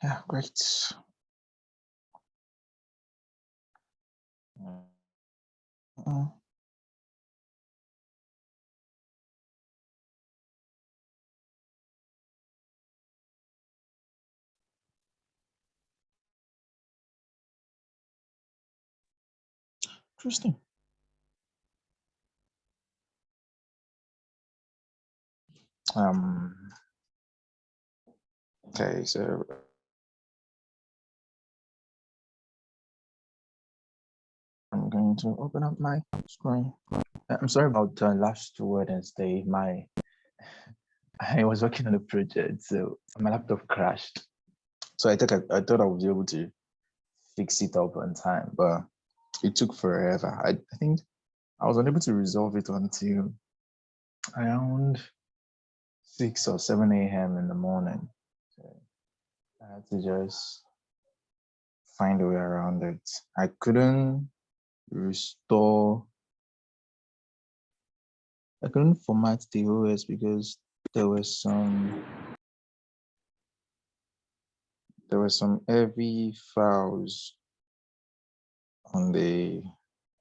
Yeah, great. Interesting. Okay, so I'm going to open up my screen. I'm sorry about last Wednesday. I was working on a project, so my laptop crashed. So I thought I would be able to fix it up on time, but it took forever. I think I was unable to resolve it until around 6 or 7 a.m. in the morning. So I had to just find a way around it. I couldn't restore, I couldn't format the OS because there were some heavy files on the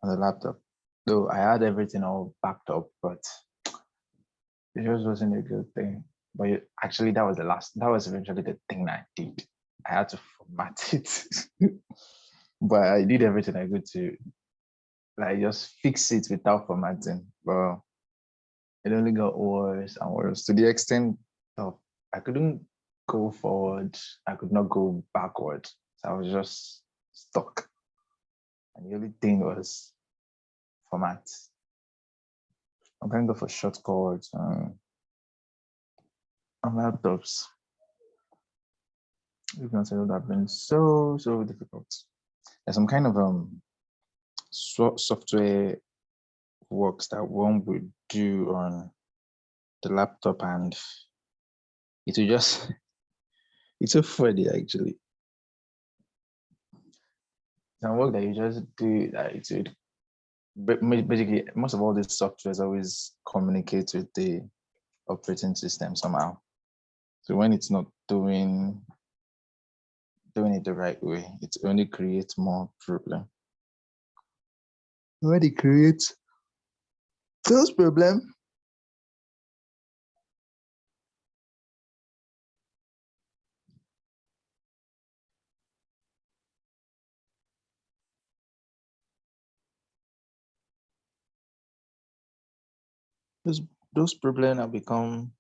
laptop. Though I had everything all backed up, but it just wasn't a good thing. But actually, that was eventually the thing I did. I had to format it. But I did everything I could to like just fix it without formatting. But it only got worse and worse to the extent of I couldn't go forward. I could not go backward. So I was just stuck. And the only thing was format. I'm going to go for shortcuts on laptops. You can say that have been so difficult. There's some kind of software works that one would do on the laptop, and it will just it's so funny actually. Some work that you just do that it would basically most of all these softwares always communicate with the operating system somehow. So when it's not doing it the right way, it only creates more problem. When it creates those problem, those problems have become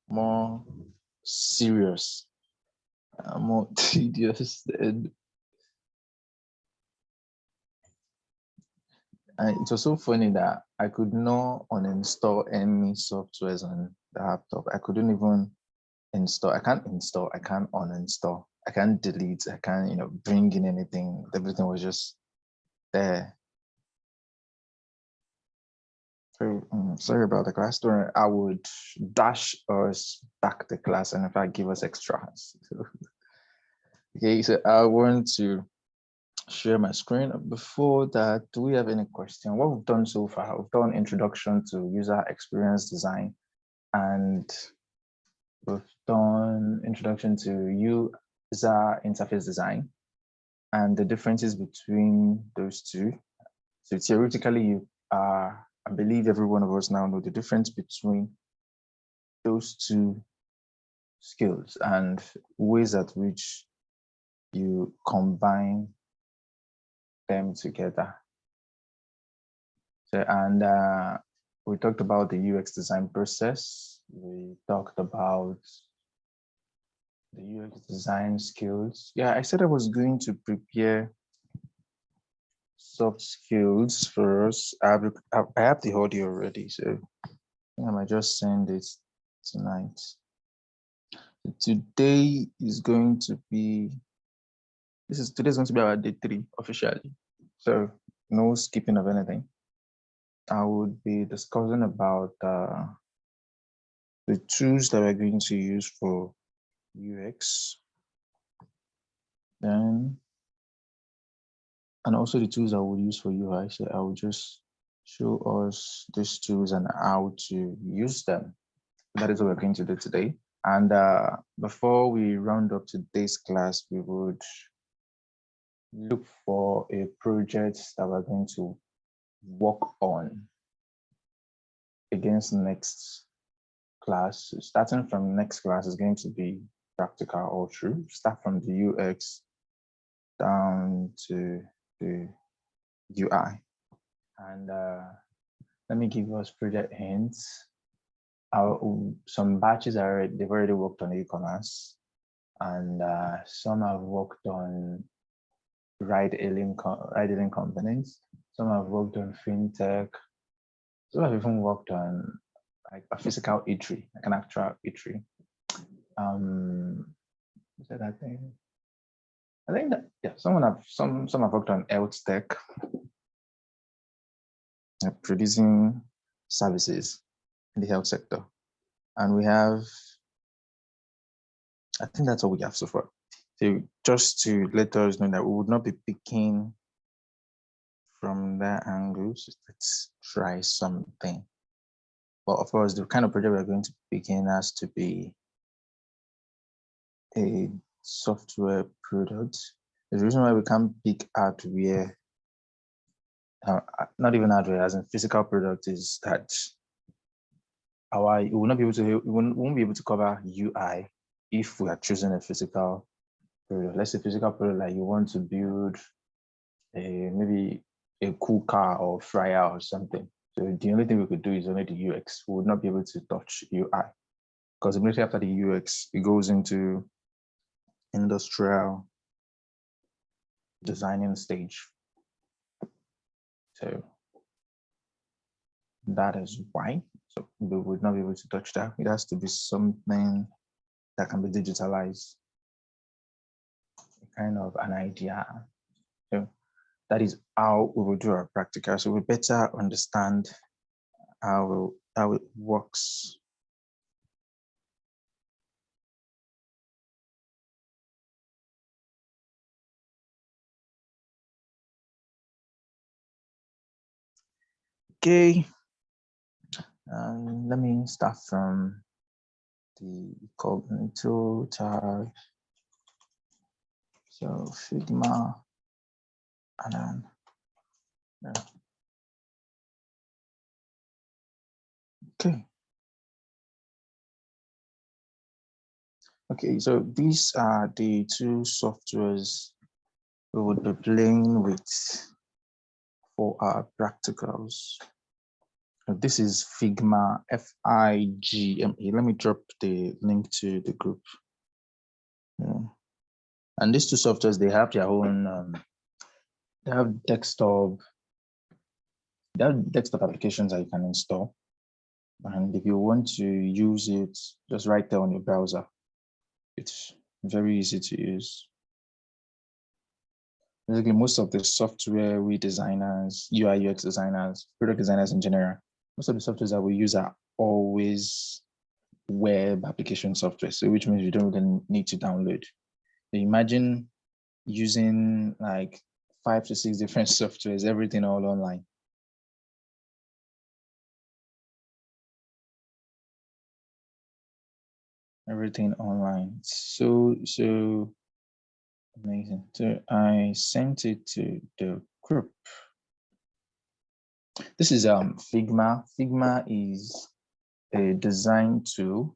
more serious, more tedious, and it was so funny that I could not uninstall any softwares on the laptop. I couldn't even install. I can't install. I can't uninstall. I can't delete. I can't, bring in anything. Everything was just there. Sorry about the class. I would dash us back to class and in fact give us extras. Okay, so I want to share my screen. Before that, do we have any question? What we've done so far, we've done introduction to user experience design, and we've done introduction to user interface design and the differences between those two. So theoretically, I believe every one of us now know the difference between those two skills and ways at which you combine them together. So, and we talked about the UX design process. We talked about the UX design skills. Yeah, I said I was going to prepare soft skills for us. I have the audio already, so I might just send it tonight. Today is going to be, today's going to be our day 3 officially. So no skipping of anything. I would be discussing about the tools that we're going to use for UX, then, and also the tools I would use for UI. So I will just show us these tools and how to use them. That is what we're going to do today. And before we round up today's class, we would look for a project that we're going to work on against next class. Starting from next class is going to be practical all through. Start from the UX down to the UI. And let me give us project hints. Some batches they've already worked on e-commerce, and some have worked on ride-hailing companies. Some have worked on fintech. Some have even worked on like a physical eatery, like an actual eatery. I think that yeah, some have worked on health tech, producing services in the health sector, and we have. I think that's all we have so far. So just to let us know that we would not be picking from that angle. So let's try something. But of course, the kind of project we're going to begin has to be a software product. The reason why we can't pick hardware, not even hardware, as in physical product, is that we will not be able to. We won't be able to cover UI if we are choosing a physical product. Let's say physical product, like you want to build maybe a cool car or fryer or something. So the only thing we could do is only the UX. We would not be able to touch UI because immediately after the UX, it goes into industrial designing stage. So that is why. So we would not be able to touch that. It has to be something that can be digitalized, kind of an idea. So that is how we will do our practical. So we better understand how it works. Okay, let me start from the Cognito tab. So Figma, and then yeah. Okay. Okay, so these are the two softwares we would be playing with for our practicals. This is Figma, Figma. Let me drop the link to the group. Yeah. And these two softwares, they have their own, they have desktop applications that you can install. And if you want to use it, just right there on your browser. It's very easy to use. Basically, most of the software designers, UI, UX designers, product designers in general, most of the softwares that we use are always web application software. So which means you don't really need to download. So imagine using like 5 to 6 different softwares, everything all online. Everything online. So amazing. So I sent it to the group. This is Figma. Figma is a design tool.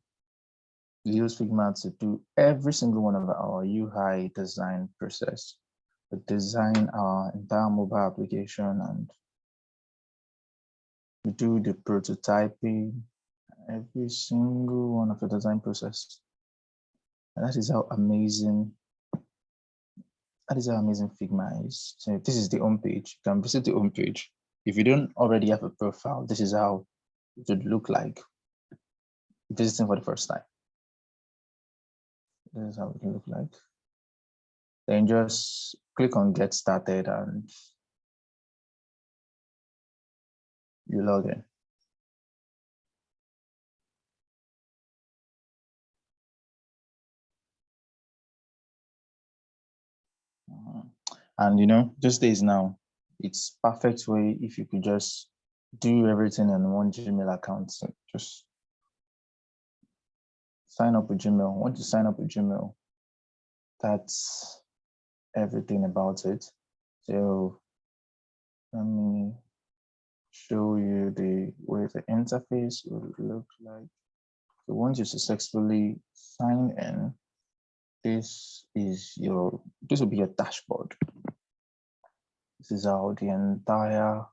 We use Figma to do every single one of our UI design process. We design our entire mobile application and we do the prototyping, every single one of the design process. And that is how amazing Figma is. So this is the home page. You can visit the home page. If you don't already have a profile, this is how it would look like visiting for the first time. This is how it will look like. Then just click on get started and you log in. And you know, these days now, it's perfect way if you could just do everything in one Gmail account. So just sign up with Gmail. Once you sign up with Gmail, that's everything about it. So let me show you the way the interface will look like. So once you successfully sign in, this will be your dashboard. This is how the entire,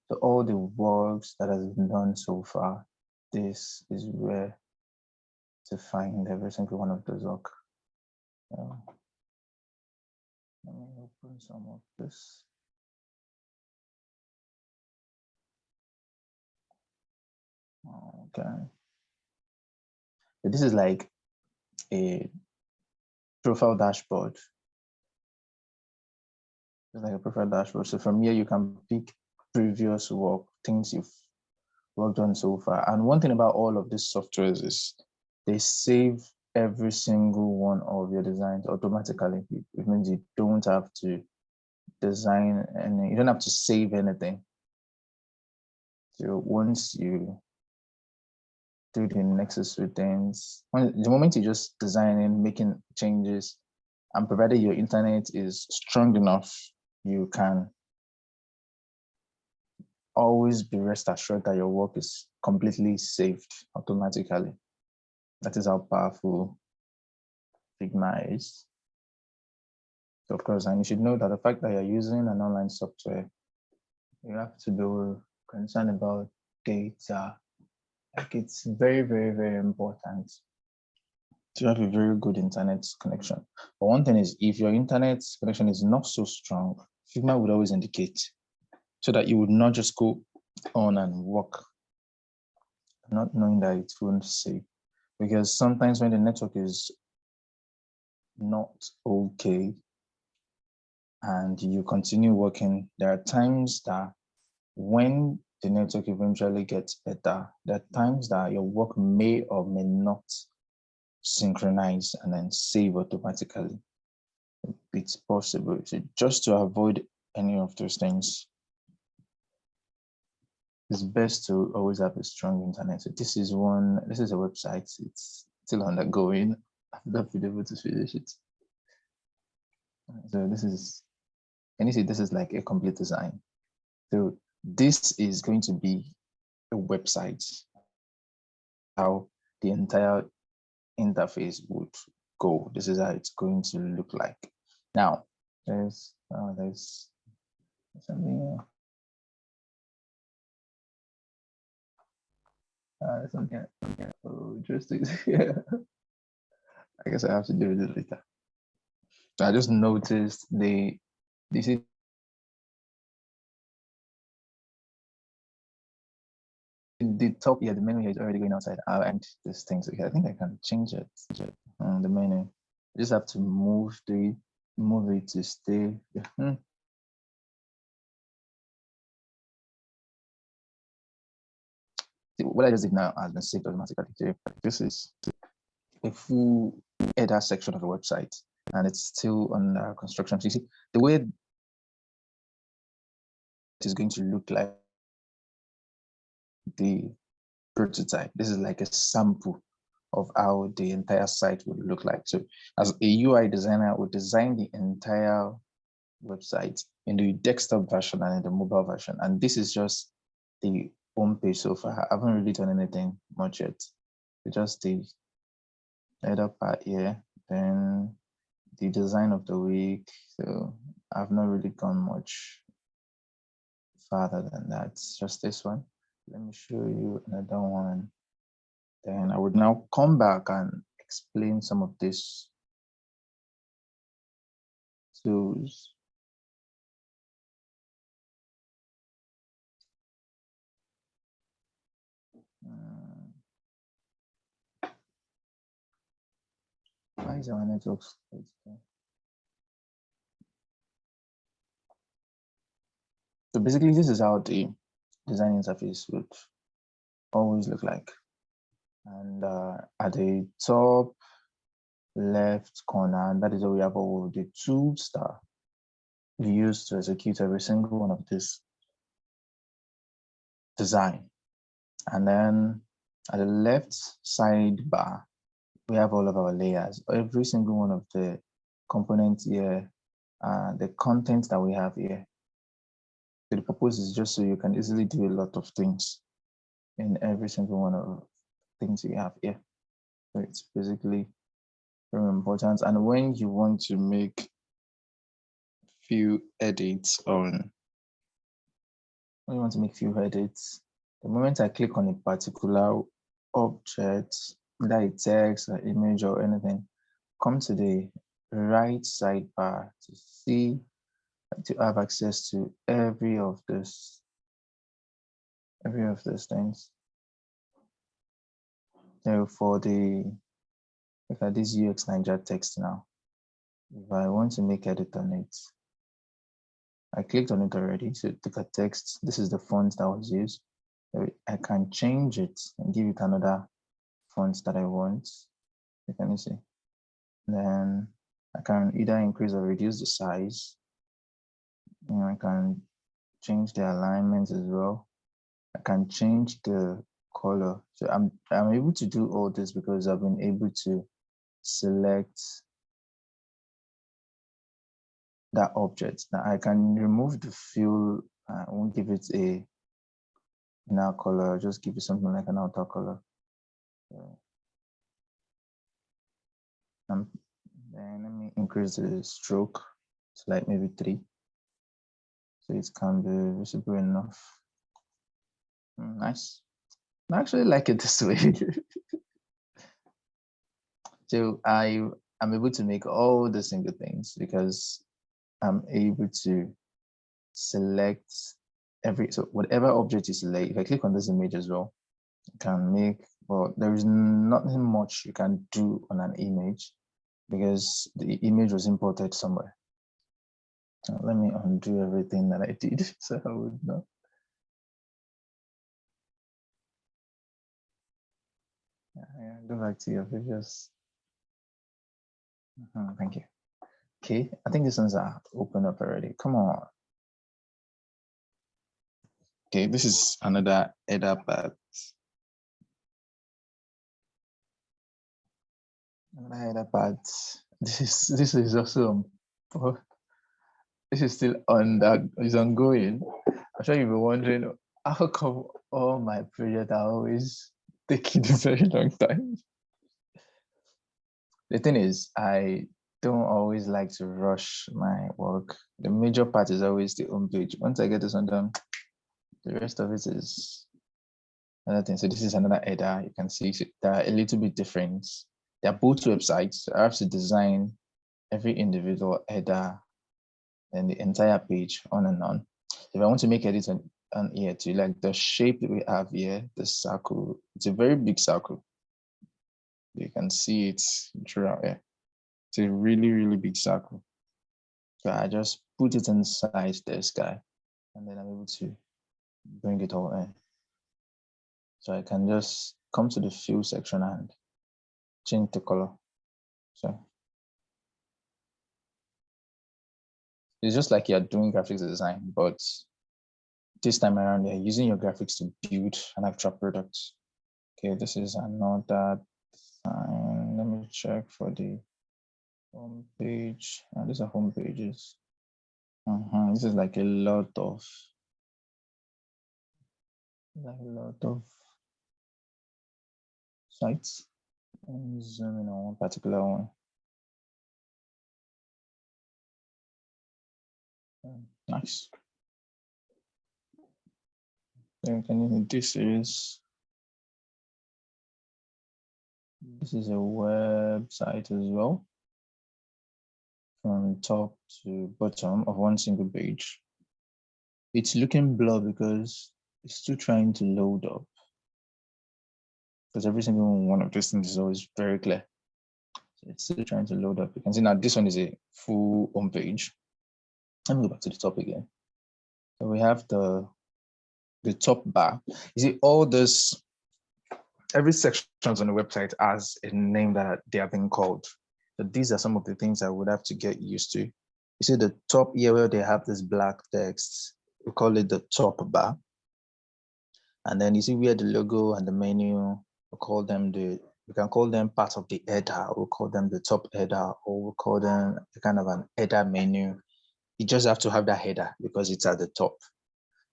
so all the works that has been done so far. This is where to find every single one of those work. Let me open some of this. Okay. So this is like a profile dashboard. It's like a profile dashboard. So from here, you can pick previous work, things you've worked on so far. And one thing about all of these softwares is they save every single one of your designs automatically. It means you don't have to design and you don't have to save anything. So once you do the necessary things, the moment you just designing, making changes, and provided your internet is strong enough, you can always be rest assured that your work is completely saved automatically. That is how powerful Figma is. So of course, and you should know that the fact that you're using an online software, you have to be concerned about data. Like it's very, very, very important to have a very good internet connection. But one thing is, if your internet connection is not so strong, Figma would always indicate so that you would not just go on and work not knowing that it won't save. Because sometimes when the network is not okay and you continue working, there are times that when the network eventually gets better, there are times that your work may or may not synchronize and then save automatically. It's possible. So just to avoid any of those things, it's best to always have a strong internet. So this is a website. It's still undergoing. I've not been able to finish it. So this is, and you see, this is like a complete design. So this is going to be a website, how the entire interface would go. This is how it's going to look like. Now, there's something something. Oh, interesting. Yeah. I guess I have to do it later. So I just noticed this is the top. Yeah, the menu here is already going outside. And this thing's okay. I think I can change it. The menu. I just have to move it to stay. What I just did now has been saved automatically. This is a full header section of the website, and it's still under construction. So you see the way it is going to look like the prototype. This is like a sample of how the entire site would look like. So as a UI designer, I would design the entire website in the desktop version and in the mobile version. And this is just the home page so far. I haven't really done anything much yet. It's just the header part here, then the design of the week. So I've not really gone much farther than that. It's just this one. Let me show you another one. Then I would now come back and explain some of these tools. Why is our network slow? So basically, this is how the design interface would always look like. And at the top left corner, that is where we have all of the tools that we use to execute every single one of this design. And then at the left sidebar, we have all of our layers. Every single one of the components here, the content that we have here. So the purpose is just so you can easily do a lot of things in every single one of things you have here. So it's basically very important. And when you want to make few edits on, when you want to make few edits, the moment I click on a particular object, either a text or image or anything, come to the right sidebar to see, to have access to every of these things. So for the, look at this UX Niger text now. If I want to make edit on it, I clicked on it already. So look at text. This is the font that was used. So I can change it and give it another font that I want. You can see. Then I can either increase or reduce the size. I can change the alignment as well. I can change the color. So I'm able to do all this because I've been able to select that object. Now I can remove the fill. I won't give it a inner color. I'll just give it something like an outer color. So, then let me increase the stroke to like maybe 3. So it can be visible enough. Nice. I actually like it this way. So I'm able to make all the single things because I'm able to select so whatever object you select, if I click on this image as well, you can make, well, there is nothing much you can do on an image because the image was imported somewhere. Now, let me undo everything that I did so I would know. Go back to your previous. Thank you. Okay, I think these ones are open up already. Come on. Okay, this is another header part. Another header part. This is also this is still is ongoing. I'm sure you'll be wondering how come all my projects are always taking a very long time. The thing is, I don't always like to rush my work. The major part is always the home page. Once I get this one done, the rest of it is another thing. So this is another header. You can see they're a little bit different. They're both websites. I have to design every individual header and the entire page on and on. If I want to make edits on here too, like the shape that we have here, the circle, it's a very big circle. You can see it throughout here. It's a really, really big circle. So I just put it inside this guy and then I'm able to bring it all in. So I can just come to the fill section and change the color. So it's just like you're doing graphics design, but this time around you're using your graphics to build an actual product. Okay, this is another sign. Let me check for the home page. These are home pages. This is like a lot of sites. Let me zoom in on one particular one. Nice. Then this is a website as well, from top to bottom of one single page. It's looking blurred because it's still trying to load up, because every single one of these things is always very clear. So it's still trying to load up. You can see now this one is a full home page. Let me go back to the top again. So we have the top bar. You see all this, every section on the website has a name that they have been called. So these are some of the things I would have to get used to. You see the top here where they have this black text, we call it the top bar. And then you see where the logo and the menu, we call them the we can call them part of the header. We'll call them the top header, or we'll call them a kind of an header menu. You just have to have that header because it's at the top.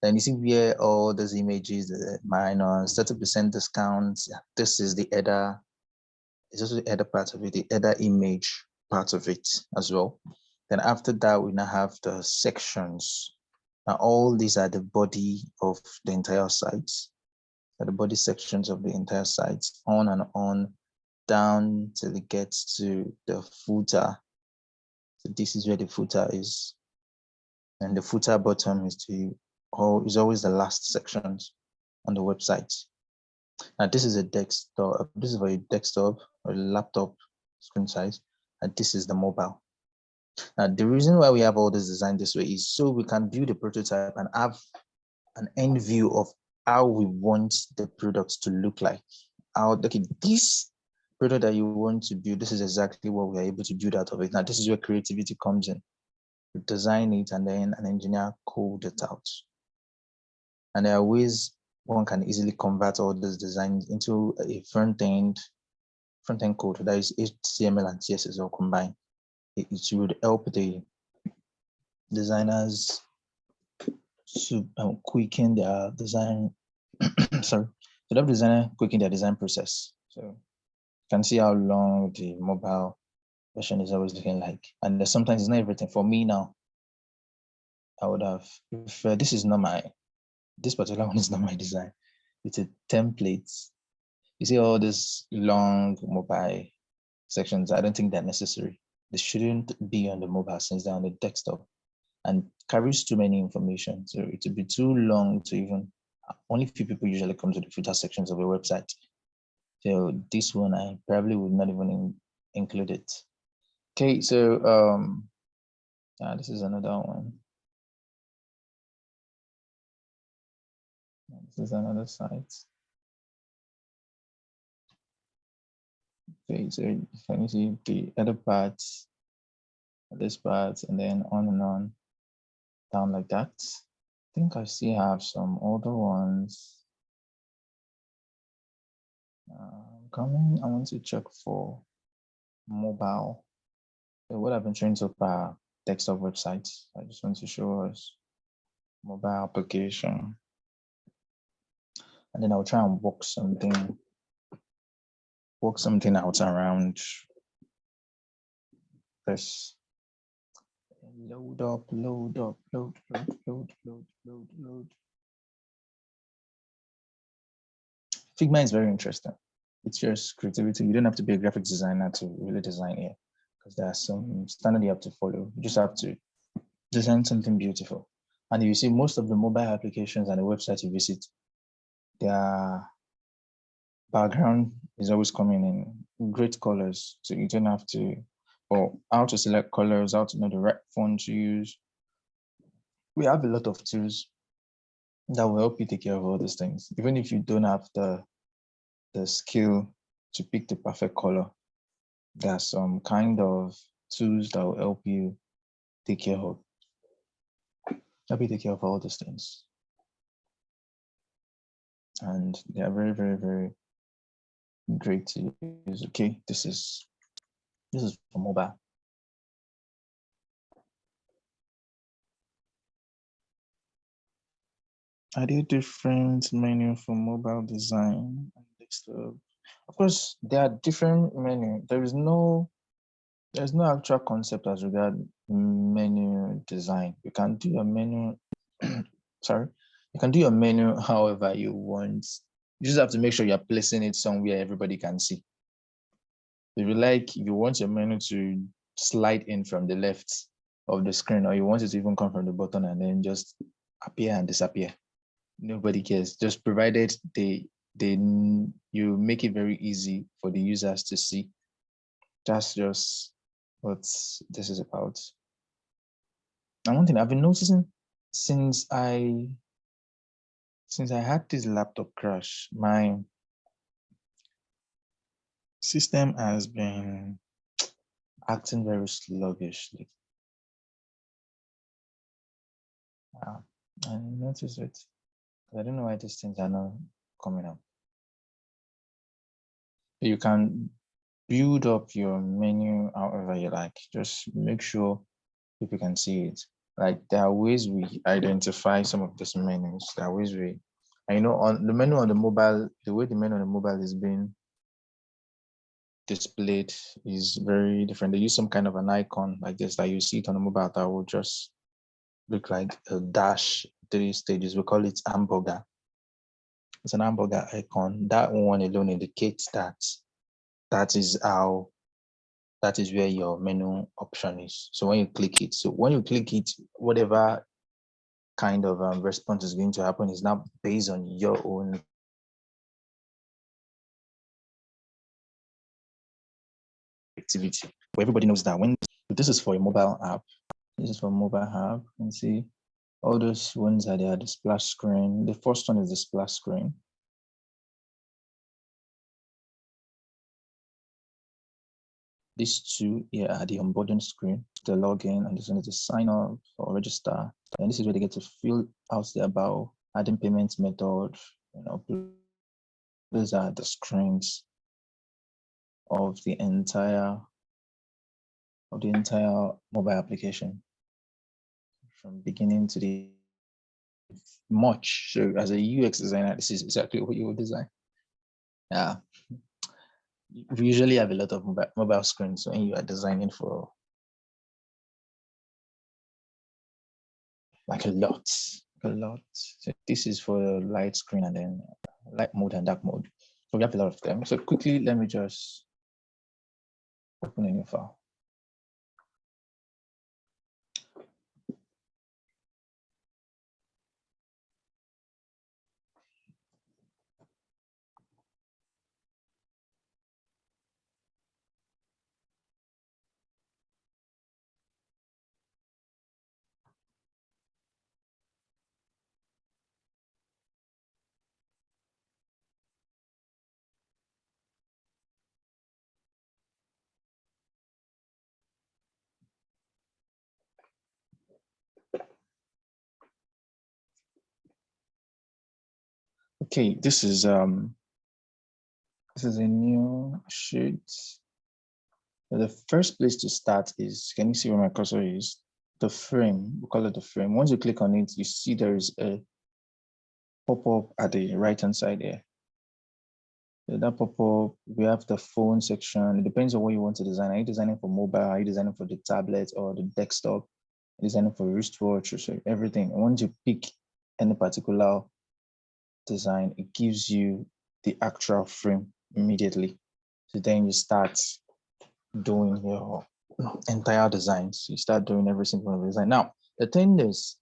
Then you see where all those images, the minus 30% discounts. This is the header. It's also the header part of it, the header image part of it as well. Then after that, we now have the sections. Now all these are the body of the entire site. Are the body sections of the entire site, on and on, down till it gets to the footer. So this is where the footer is. And the footer bottom is always the last sections on the website. Now this is a desktop. This is for a desktop or a laptop screen size, and this is the mobile. Now the reason why we have all this design this way is so we can build a prototype and have an end view of how we want the product to look like. Okay, this product that you want to build, this is exactly what we are able to build out of it. Now this is where creativity comes in. You design it and then an engineer code it out. And there are ways one can easily convert all these designs into a front-end code that is HTML and CSS all combined. It would help the designers to quicken their design. Sorry, to help designer quicken their design process. So you can see how long the mobile version is always looking like, and sometimes it's not everything. For me now, I would have, if this particular one is not my design, it's a template. You see all these long mobile sections, I don't think they're necessary. They shouldn't be on the mobile since they're on the desktop and carries too many information. So it would be too long to even, only few people usually come to the footer sections of a website. So this one, I probably would not even include it. Okay, so this is another one. This is another site. Okay, so can you see the other parts, this part, and then on, down like that. I think I still have some other ones. Coming, I want to check for mobile. So what I've been showing so far, desktop websites. I just want to show us mobile application. And then I'll try and work something out around this. Load up. Figma is very interesting. It's just creativity. You don't have to be a graphic designer to really design here, because there are some standard you have to follow. You just have to design something beautiful. And you see most of the mobile applications and the website you visit, their background is always coming in great colors. So you don't have to, or how to select colors, how to know the right font to use. We have a lot of tools that will help you take care of all these things. Even if you don't have the skill to pick the perfect color, there are some kind of tools that will help you take care of all these things. And they are very, very, very great to use. Okay, this is for mobile. Are there different menu for mobile design and desktop? Of course, there are different menu. There's no actual concept as regard menu design. You can do a menu, sorry, you can do your menu however you want. You just have to make sure you're placing it somewhere everybody can see. If you want your menu to slide in from the left of the screen, or you want it to even come from the bottom and then just appear and disappear, nobody cares. Just provided you make it very easy for the users to see. That's just what this is about. And one thing I've been noticing since I had this laptop crash, my system has been acting very sluggishly. I noticed it. I don't know why these things are not coming up. You can build up your menu however you like. Just make sure people can see it. Like there are ways we identify some of these menus. There are ways we, and on the menu on the mobile, the way the menu on the mobile is being displayed is very different. They use some kind of an icon like this that you see it on the mobile that will just look like a dash, 3 stages. We call it hamburger. It's an hamburger icon. That one alone indicates that that is where your menu option is. So when you click it, whatever kind of response is going to happen is now based on your own activity. But everybody knows that when this is for a mobile app, you can see all those ones are there, the splash screen. The first one is the splash screen. These two here are the onboarding screen, the login, and this one is the sign up or register. And this is where they get to fill out the about adding payment method. Those are the screens of the entire mobile application from beginning to the much. So as a UX designer, this is exactly what you would design. Yeah. We usually have a lot of mobile screens when you are designing for like a lot. So this is for light screen and then light mode and dark mode. So we have a lot of them. So quickly, let me just open a new file. Okay, this is a new sheet. So the first place to start is, can you see where my cursor is? The frame, we call it the frame. Once you click on it, you see there is a pop-up at the right-hand side here. So that pop-up, we have the phone section. It depends on what you want to design. Are you designing for mobile? Are you designing for the tablet or the desktop? Are you designing for wristwatch or so everything? And once you pick any particular design, it gives you the actual frame immediately. So then you start doing your entire designs. You start doing every single design. Now, the thing is,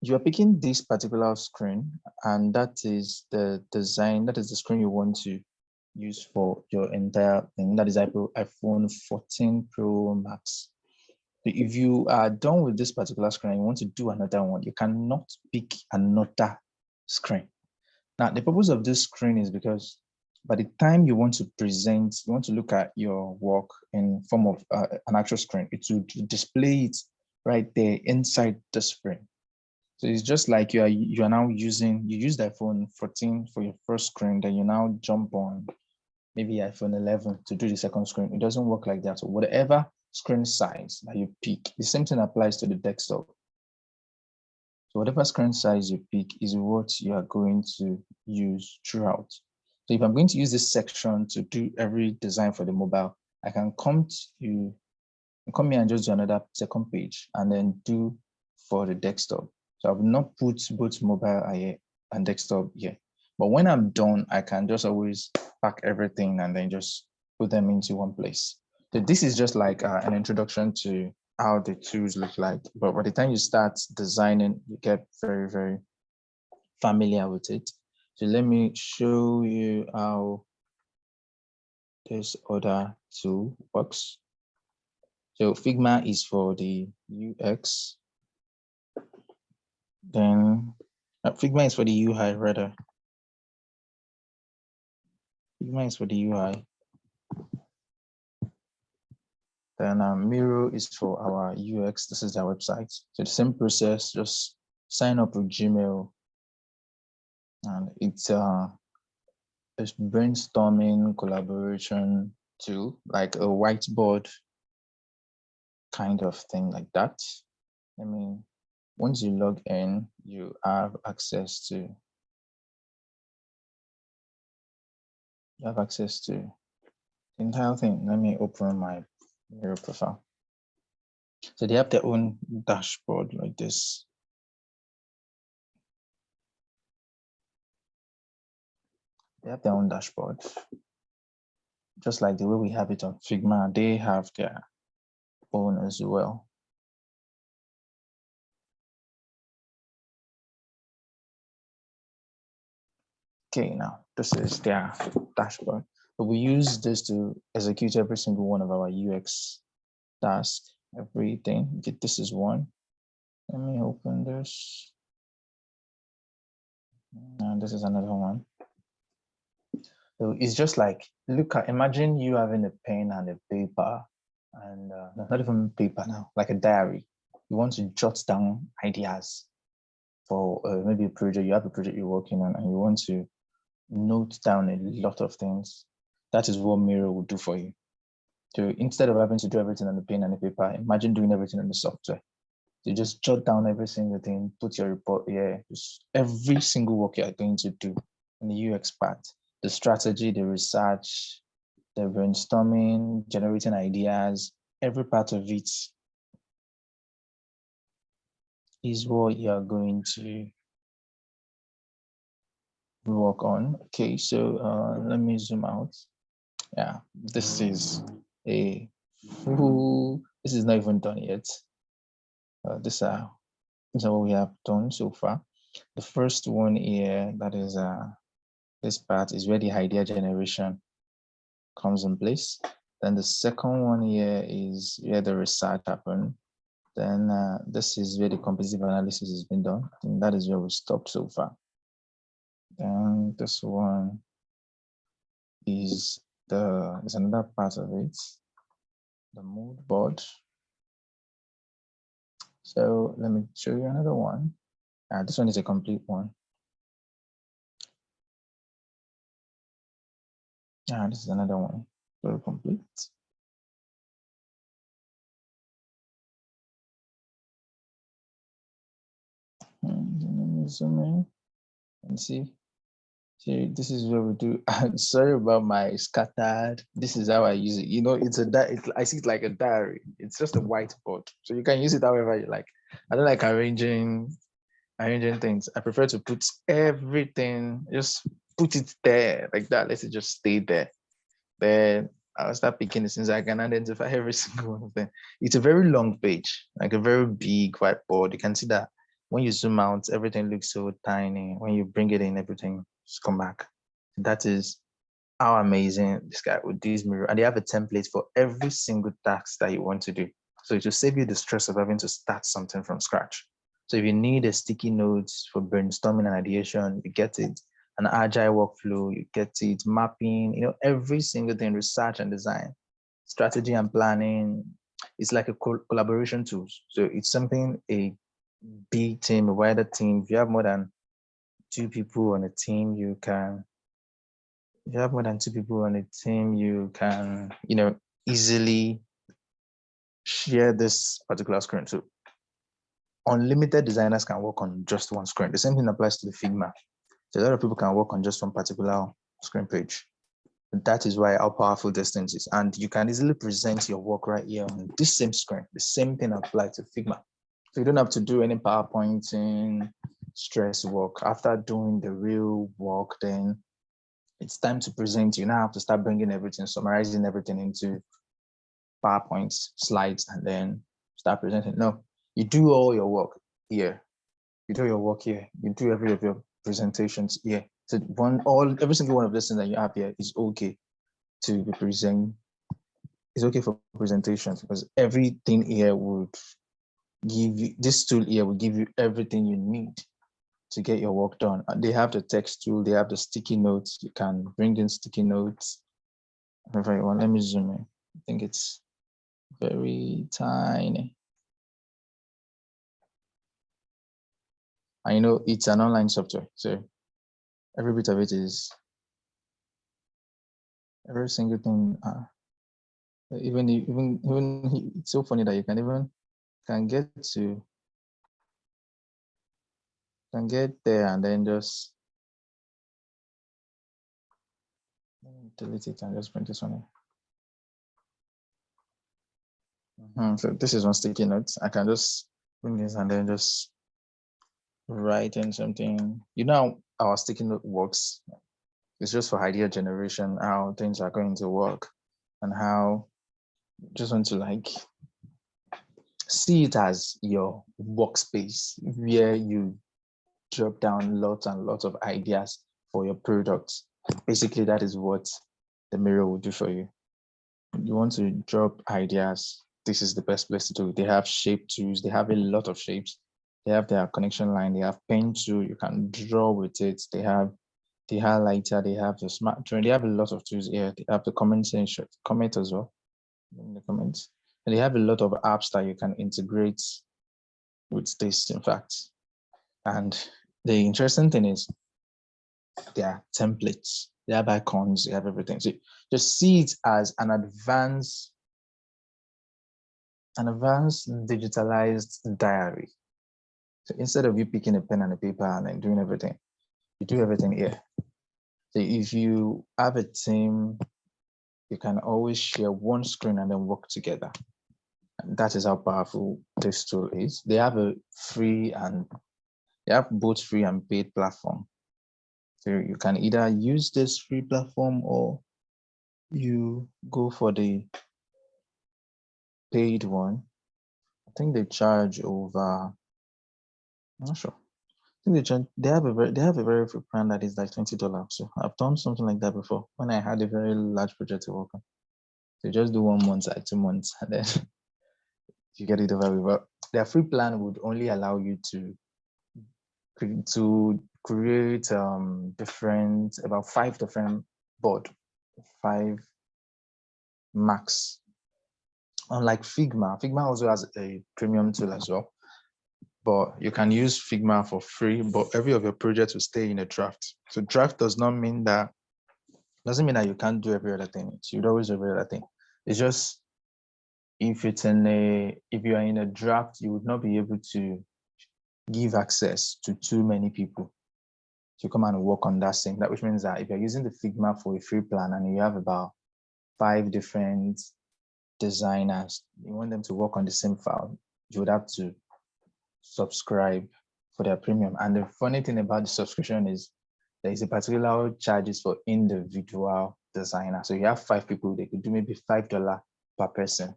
you are picking this particular screen, and that is the design, that is the screen you want to use for your entire thing. That is iPhone 14 Pro Max. If you are done with this particular screen and you want to do another one, you cannot pick another screen. Now, the purpose of this screen is because by the time you want to present, you want to look at your work in form of an actual screen, it will display it right there inside the screen. So it's just like you are now you use the iPhone 14 for your first screen, then you now jump on maybe iPhone 11 to do the second screen. It doesn't work like that. So whatever screen size that you pick, the same thing applies to the desktop. So whatever screen size you pick is what you are going to use throughout. So if I'm going to use this section to do every design for the mobile, I can come here and just do another second page and then do for the desktop. So I will not put both mobile and desktop here. But when I'm done, I can just always pack everything and then just put them into one place. So this is just like an introduction to how the tools look like. But by the time you start designing, you get very, very familiar with it. So let me show you how this other tool works. So Figma is for the UX. Then Figma is for the UI rather. Figma is for the UI. Then Miro is for our UX. This is our website. So the same process, just sign up with Gmail. And it's this brainstorming collaboration tool, like a whiteboard kind of thing like that. I mean, once you log in, you have access to the entire thing. Let me open my Miro profile. So they have their own dashboard like this. They have their own dashboard. Just like the way we have it on Figma, they have their own as well. Okay, now this is their dashboard. But we use this to execute every single one of our UX tasks, everything. Okay, this is one. Let me open this. And this is another one. So it's just like, imagine you having a pen and a paper, and not even paper now, like a diary. You want to jot down ideas for maybe a project. You have a project you're working on, and you want to note down a lot of things. That is what Miro will do for you. So instead of having to do everything on the pen and the paper, imagine doing everything on the software. You just jot down every single thing, put your report here, just every single work you're going to do in the UX part, the strategy, the research, the brainstorming, generating ideas, every part of it is what you're going to work on. Okay, so let me zoom out. Yeah, this is a full, this is not even done yet. These are what we have done so far. The first one here, that is this part, is where the idea generation comes in place. Then the second one here is where the research happened. Then this is where the competitive analysis has been done. I think that is where we stopped so far. And this one is another part of it, the mood board. So let me show you another one. This one is a complete one. This is another one, very complete. And let me zoom in and see. See, this is what we do. Sorry about my scattered. This is how I use it. You know, I see it like a diary. It's just a whiteboard, so you can use it however you like. I don't like arranging things. I prefer to put everything, just put it there like that. Let it just stay there. Then I'll start picking it since I can identify every single one of them. It's a very long page, like a very big whiteboard. You can see that when you zoom out, everything looks so tiny. When you bring it in, everything just come back. That is how amazing this guy with this Miro. And they have a template for every single task that you want to do. So it will save you the stress of having to start something from scratch. So if you need a sticky notes for brainstorming and ideation, you get it. An agile workflow, you get it. Mapping, every single thing, research and design, strategy and planning. It's like a collaboration tool. So it's something a big team, a wider team. If you have more than two people on a team, you can easily share this particular screen. So unlimited designers can work on just one screen. The same thing applies to the Figma. So a lot of people can work on just one particular screen page. That is why how powerful distance is. And you can easily present your work right here on this same screen. The same thing applies to Figma. So you don't have to do any PowerPointing, stress work. After doing the real work, then it's time to present. You now have to start bringing everything, summarizing everything into PowerPoint slides, and then start presenting. No, you do all your work here. You do your work here. You do every of your presentations here. So every single one of this thing that you have here is okay to be present. It's okay for presentations because everything here would give you, this tool here will give you everything you need to get your work done. They have the text tool, they have the sticky notes. You can bring in sticky notes. Let me zoom in. I think it's very tiny. And it's an online software, so every bit of it is Every single thing. It's so funny that you can get there and then just delete it and just print this one in. So this is one sticky note. I can just bring this and then just write in something. You know how our sticky note works. It's just for idea generation, how things are going to work, and how just want to like see it as your workspace where you drop down lots and lots of ideas for your products. Basically, that is what the Miro will do for you. You want to drop ideas, this is the best place to do it. They have shape tools, they have a lot of shapes. They have their connection line, they have pen tool, you can draw with it. They have the highlighter, they have the smart train, they have a lot of tools here. They have the comment as well in the comments. And they have a lot of apps that you can integrate with this, in fact. And the interesting thing is they are templates, they have icons, they have everything. So just see it as an advanced digitalized diary. So instead of you picking a pen and a paper and then doing everything, you do everything here. So if you have a team, you can always share one screen and then work together. And that is how powerful this tool is. They have both free and paid platform. So you can either use this free platform or you go for the paid one. I think they charge over, I'm not sure. I think they have a very free plan that is like $20. So I've done something like that before when I had a very large project to work on. So just do 1 month or 2 months and then you get it over with. But their free plan would only allow you to create about 5 different board, 5 max. Unlike Figma also has a premium tool as well. But you can use Figma for free, but every of your projects will stay in a draft. So draft doesn't mean that you can't do every other thing. You'd always do every other thing. It's just if you are in a draft, you would not be able to give access to too many people to come and work on that thing. That which means that if you're using the Figma for a free plan and you have about 5 different designers, you want them to work on the same file, you would have to subscribe for their premium. And the funny thing about the subscription is there is a particular charges for individual designer. So you have 5 people, they could do maybe $5 per person.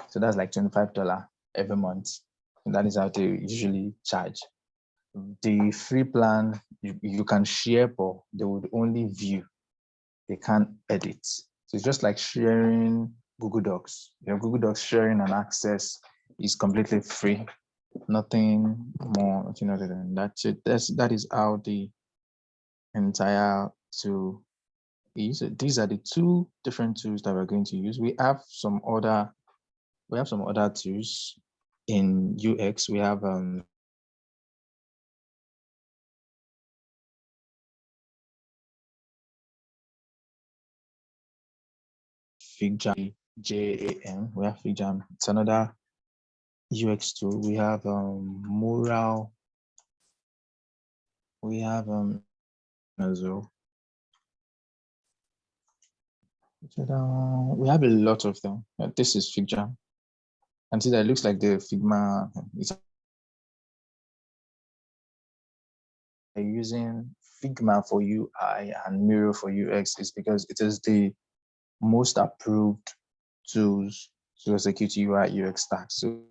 So that's like $25 every month. And that is how they usually charge. The free plan, you can share, but they would only view. They can't edit. So it's just like sharing Google Docs. Your Google Docs sharing and access is completely free. Nothing more, other than that. That is how the entire tool is. These are the 2 different tools that we're going to use. We have some other tools in UX. We have FigJam, JAM. We have FigJam. It's another UX tool. We have Mural. We have as well. We have a lot of them. This is FigJam. And see that it looks like the Figma. It's using Figma for UI and Miro for UX is because it is the most approved tools to execute UI UX tasks. So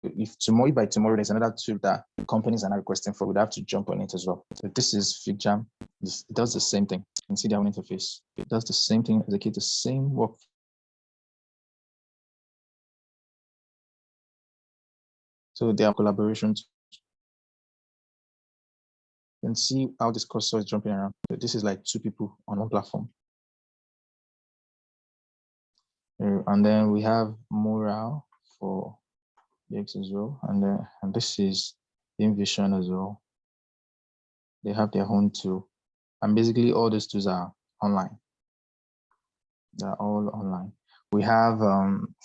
if by tomorrow there's another tool that companies are now requesting for, we'd have to jump on it as well. So this is FigJam. It does the same thing. You can see their own interface. It does the same thing, execute the same work. So they are collaborations. You can see how this cursor is jumping around. So this is like 2 people on one platform. And then we have Mural for UX as well. And this is InVision as well. they have their own tool. And basically all those tools are online. They're all online. We have,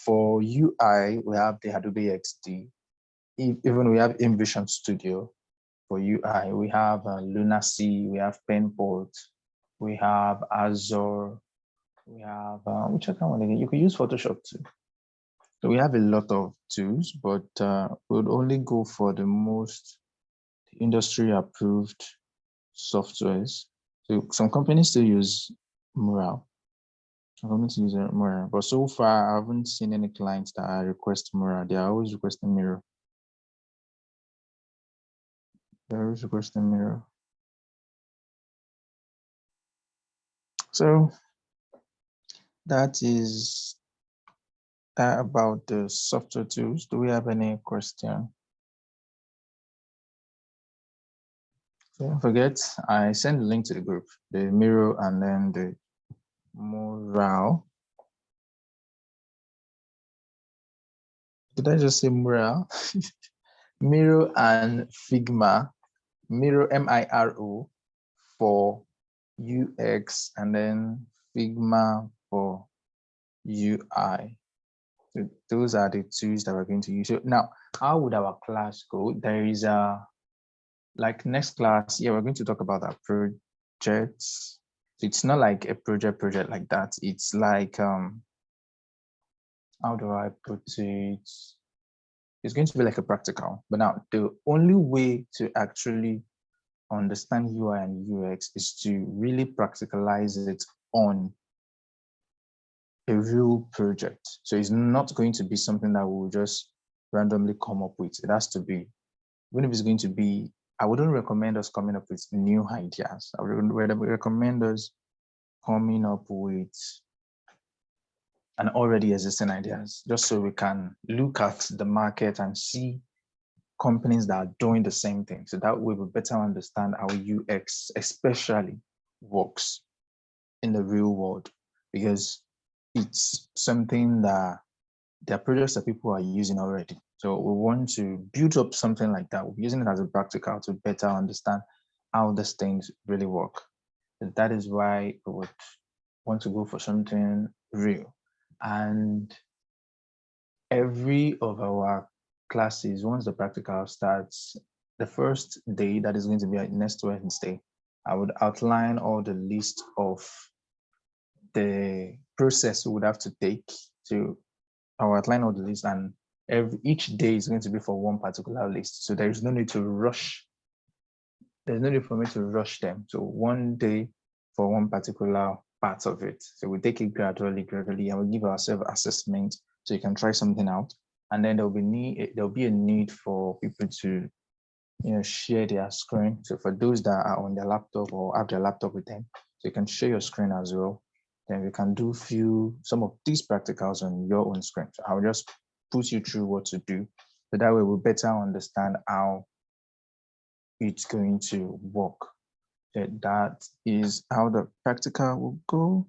for UI, we have the Adobe XD. Even we have InVision Studio. For UI, we have Lunacy, we have Penport, we have Azure, we have, which other one again? You could use Photoshop too. So we have a lot of tools, but we would only go for the most industry approved softwares. So some companies still use Mural. Some companies use Mural, but so far I haven't seen any clients that request Mural. They are always requesting Miro. They're always requesting Miro. So that is about the software tools. Do we have any question? So don't forget, I sent the link to the group, the Miro and then the Mural. Did I just say Mural? Miro and Figma. Miro, Miro for UX, and then Figma for UI. So those are the tools that we're going to use. So now, how would our class go? There is a, like next class, yeah, we're going to talk about our projects. So it's not like a project like that. It's like, how do I put it? It's going to be like a practical. But now the only way to actually understand UI and UX is to really practicalize it on a real project. So it's not going to be something that we'll just randomly come up with. It has to be, even if it's going to be, I wouldn't recommend us coming up with new ideas. I would recommend us coming up with an already existing ideas, just so we can look at the market and see companies that are doing the same thing. So that way we better understand how UX especially works in the real world, because it's something that there are projects that people are using already. So we want to build up something like that. We're using it as a practical to better understand how these things really work. And that is why we would want to go for something real. And every of our classes, once the practical starts, the first day, that is going to be next Wednesday, I would outline all the list of the process we would have to take to, I'll outline all the list, and each day is going to be for one particular list. So there is no need to rush. There's no need for me to rush them. So one day for one particular part of it. So we take it gradually, and we give ourselves assessment so you can try something out. And then there'll be a need for people to, share their screen. So for those that are on their laptop or have their laptop with them, so you can share your screen as well. Then we can do some of these practicals on your own screen. So I'll just put you through what to do. So that way we better understand how it's going to work. That is how the practical will go.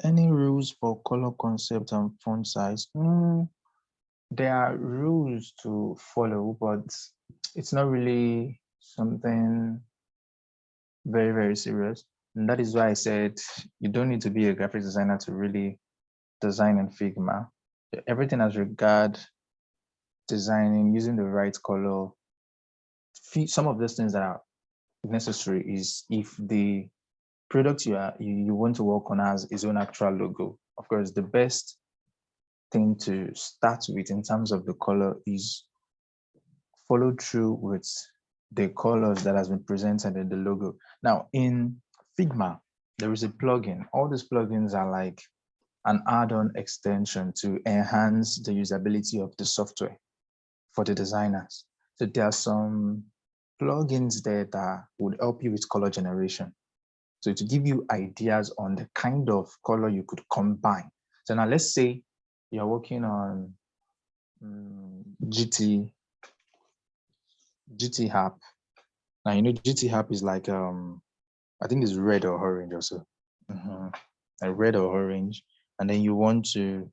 Any rules for color concept and font size? There are rules to follow, but it's not really something very, very serious. And that is why I said you don't need to be a graphic designer to really design in Figma. Everything as regard designing, using the right color, some of those things that are necessary is if the product you want to work on has its own actual logo. Of course, the best thing to start with in terms of the color is follow through with the colors that has been presented in the logo. Now in Figma, there is a plugin. All these plugins are like an add-on extension to enhance the usability of the software for the designers. So there are some plugins there that would help you with color generation. So to give you ideas on the kind of color you could combine. So now let's say you're working on GT app. Now, GT app is like, I think it's red or orange also. A red or orange. And then you want to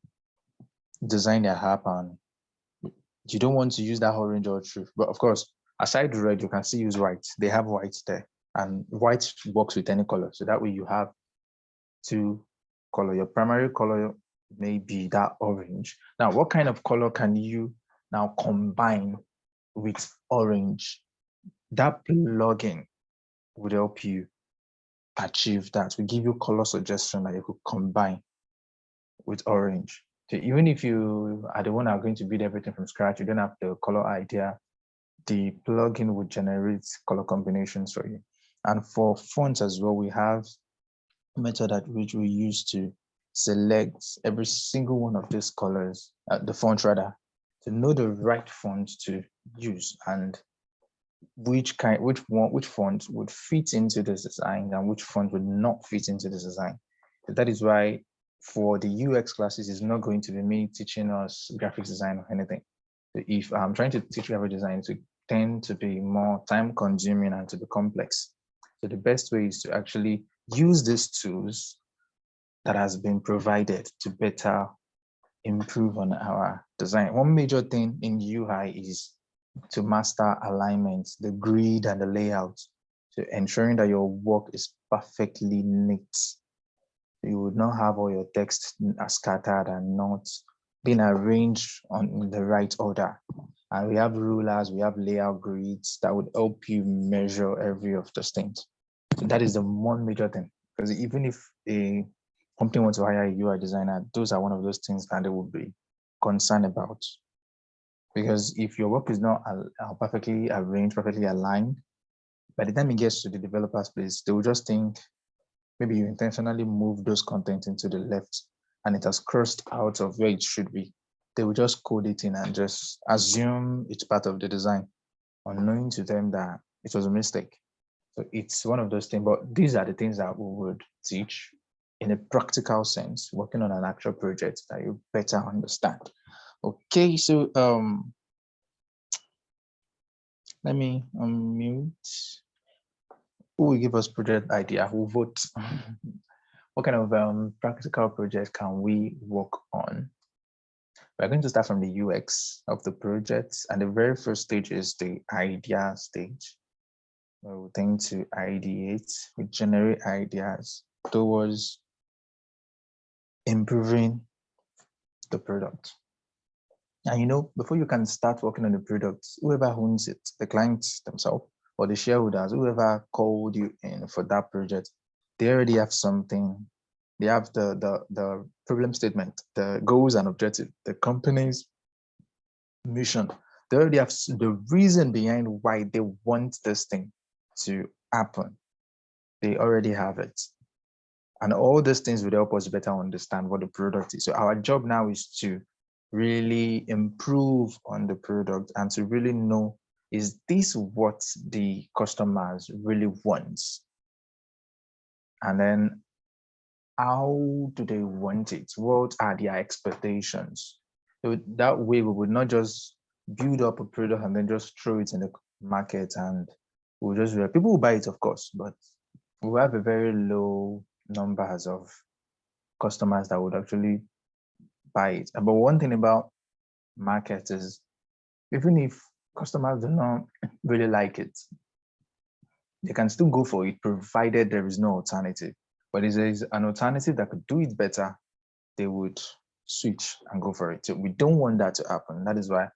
design your app and you don't want to use that orange or truth. But of course, Aside red, you can still use white. They have white there, and white works with any color. So that way you have two color. Your primary color may be that orange. Now, what kind of color can you now combine with orange? That plugin would help you achieve that. We give you color suggestion that you could combine with orange. So even if you are the one that are going to build everything from scratch, you don't have the color idea, the plugin would generate color combinations for you. And for fonts as well, we have a method at which we use to select every single one of these colors, the font rather, to know the right font to use and which font would fit into this design and which font would not fit into this design. So that is why for the UX classes, it's not going to be me teaching us graphics design or anything. So if I'm trying to teach graphic design, to tend to be more time consuming and to be complex. So the best way is to actually use these tools that has been provided to better improve on our design. One major thing in UI is to master alignment, the grid and the layout, so ensuring that your work is perfectly neat. You would not have all your text scattered and not being arranged in the right order. And we have rulers, we have layout grids that would help you measure every of those things. So that is the one major thing. Because even if a company wants to hire a UI designer, those are one of those things that they would be concerned about. Because if your work is not perfectly arranged, perfectly aligned, by the time it gets to the developer's place, they will just think maybe you intentionally move those content into the left and it has crossed out of where it should be. They will just code it in and just assume it's part of the design, unknowing to them that it was a mistake. So it's one of those things, but these are the things that we would teach in a practical sense, working on an actual project that you better understand. Okay, so let me unmute. Who will give us project idea? Who vote? What kind of practical project can we work on? We're going to start from the UX of the project, and the very first stage is the idea stage. We tend to ideate, we generate ideas towards improving the product. And you know, before you can start working on the product, whoever owns it, the clients themselves or the shareholders, whoever called you in for that project, they already have something. They have the problem statement, the goals and objectives, the company's mission. They already have the reason behind why they want this thing to happen. They already have it. And all these things will help us better understand what the product is. So our job now is to really improve on the product and to really know, is this what the customers really want? And then how do they want it? What are their expectations? So that way we would not just build up a product and then just throw it in the market and we'll just, people will buy it, of course, but we have a very low numbers of customers that would actually buy it. But one thing about market is, even if customers do not really like it, they can still go for it, provided there is no alternative. But if there is an alternative that could do it better, they would switch and go for it. So we don't want that to happen. That is why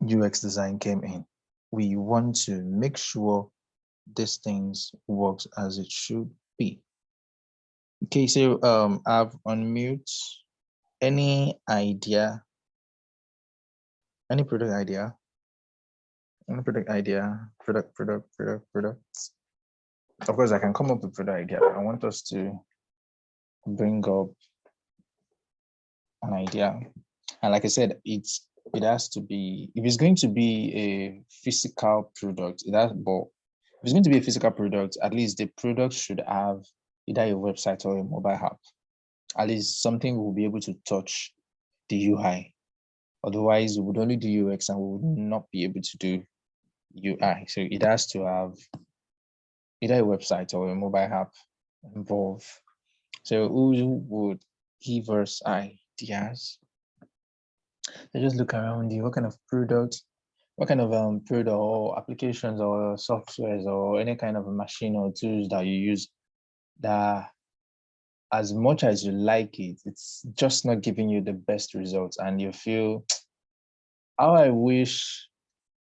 UX design came in. We want to make sure these things works as it should be. Okay, so I've unmute. Any idea? Any product idea? Any product idea? Products. Of course, I can come up with product idea. I want us to bring up an idea. And like I said, it has to be, if it's going to be a physical product, but if it's going to be a physical product, at least the product should have either a website or a mobile app. At least something we'll be able to touch the UI. Otherwise, we would only do UX and we would not be able to do UI. So it has to have either a website or a mobile app involved. So who would give us ideas? So just look around you. What kind of product what kind of product or applications or softwares or any kind of a machine or tools that you use that as much as you like it, it's just not giving you the best results, and you feel, how I wish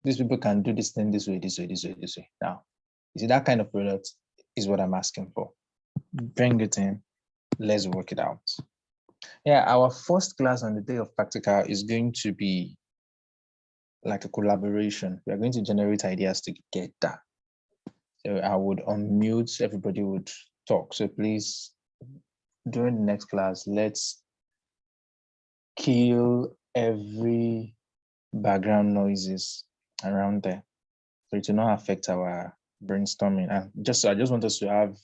these people can do this thing this way, this way, this way, this way. Now, you see, that kind of product is what I'm asking for. Bring it in, let's work it out. Yeah, our first class on the day of practical is going to be like a collaboration. We are going to generate ideas to get that. So I would unmute, everybody would talk. So please, during the next class, let's kill every background noises around there, so it will not affect our brainstorming. And I just want us to have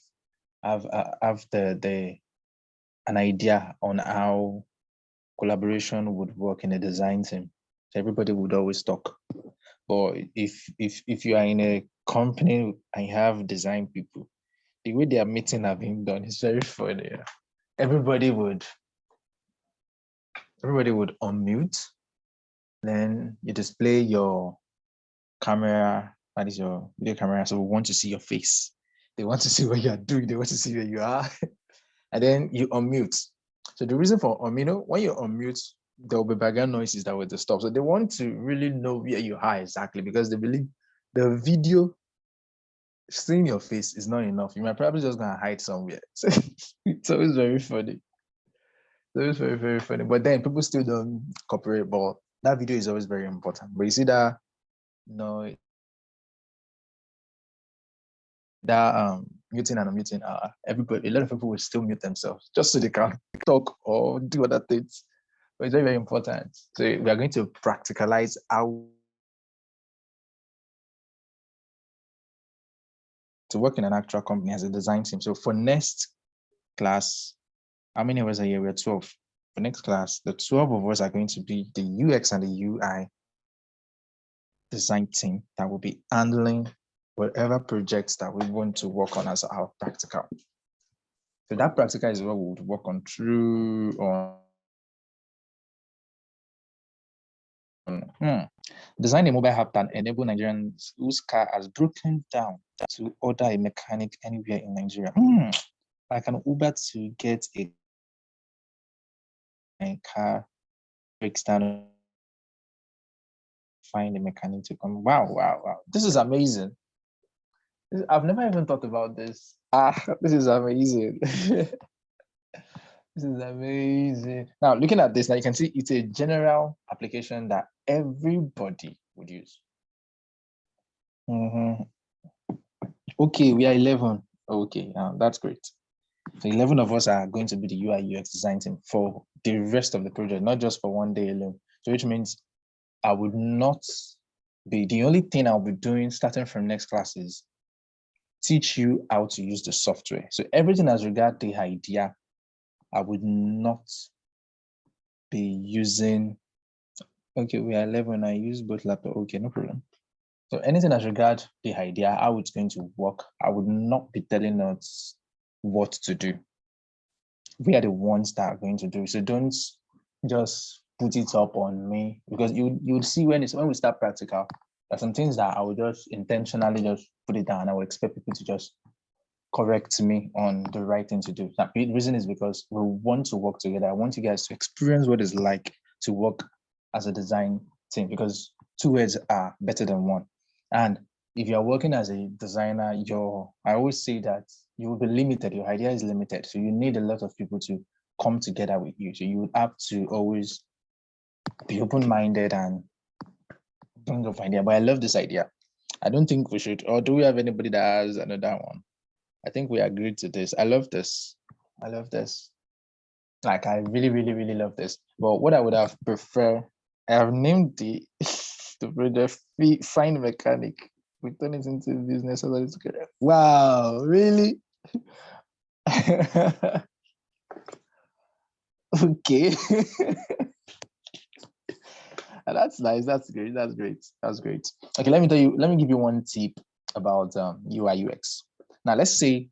an idea on how collaboration would work in a design team. So everybody would always talk. But if you are in a company and you have design people, the way their meeting have been done is very funny. Everybody would unmute, then you display your camera, that is your video camera. So we want to see your face. They want to see what you are doing. They want to see where you are. And then you unmute. So the reason for when you unmute, there will be background noises that will disturb. So they want to really know where you are exactly, because they believe the video seeing your face is not enough. You might probably just gonna hide somewhere. So it's always very funny. It's always very, very funny. But then people still don't cooperate. But that video is always very important. But you see that muting and unmuting, everybody, a lot of people will still mute themselves just so they can talk or do other things. But it's very, very important. So we are going to practicalize how to work in an actual company as a design team. So for next class, how many of us are here? We're 12. For next class, the 12 of us are going to be the UX and the UI design team that will be handling whatever projects that we want to work on as our practical. So that practical is what we would work on through design a mobile app that enable Nigerians whose car has broken down to order a mechanic anywhere in Nigeria. Like an Uber to get a car breaks down, find a mechanic to come. Wow. This is amazing. I've never even thought about this. This is amazing. This is amazing. Now, looking at this, now you can see it's a general application that everybody would use. Okay, we are 11. Okay, that's great. So 11 of us are going to be the UI UX design team for the rest of the project, not just for one day alone. So which means I would not be, the only thing I'll be doing starting from next class is teach you how to use the software. So everything as regard the idea, I would not be using, okay, we are 11, I use both laptop, okay, no problem. So anything as regard the idea, how it's going to work, I would not be telling us what to do. We are the ones that are going to do. So don't just put it up on me, because you'll see when we start practical, there's some things that I will just intentionally just put it down. I will expect people to just correct me on the right thing to do. The reason is because we want to work together. I want you guys to experience what it's like to work as a design team, because two heads are better than one. And if you're working as a designer, I always say that you will be limited. Your idea is limited. So you need a lot of people to come together with you. So you would have to always be open-minded and bring up idea. But I love this idea. I don't think we should, or do we have anybody that has another one? I think we agreed to this. I love this. I love this. Like, I really, really, really love this. But what I would have preferred, I have named the project Find Mechanic. We turn it into business. Wow, really? Okay. That's nice. That's great. That's great. That's great. Okay, let me give you one tip about UI UX. Now, let's say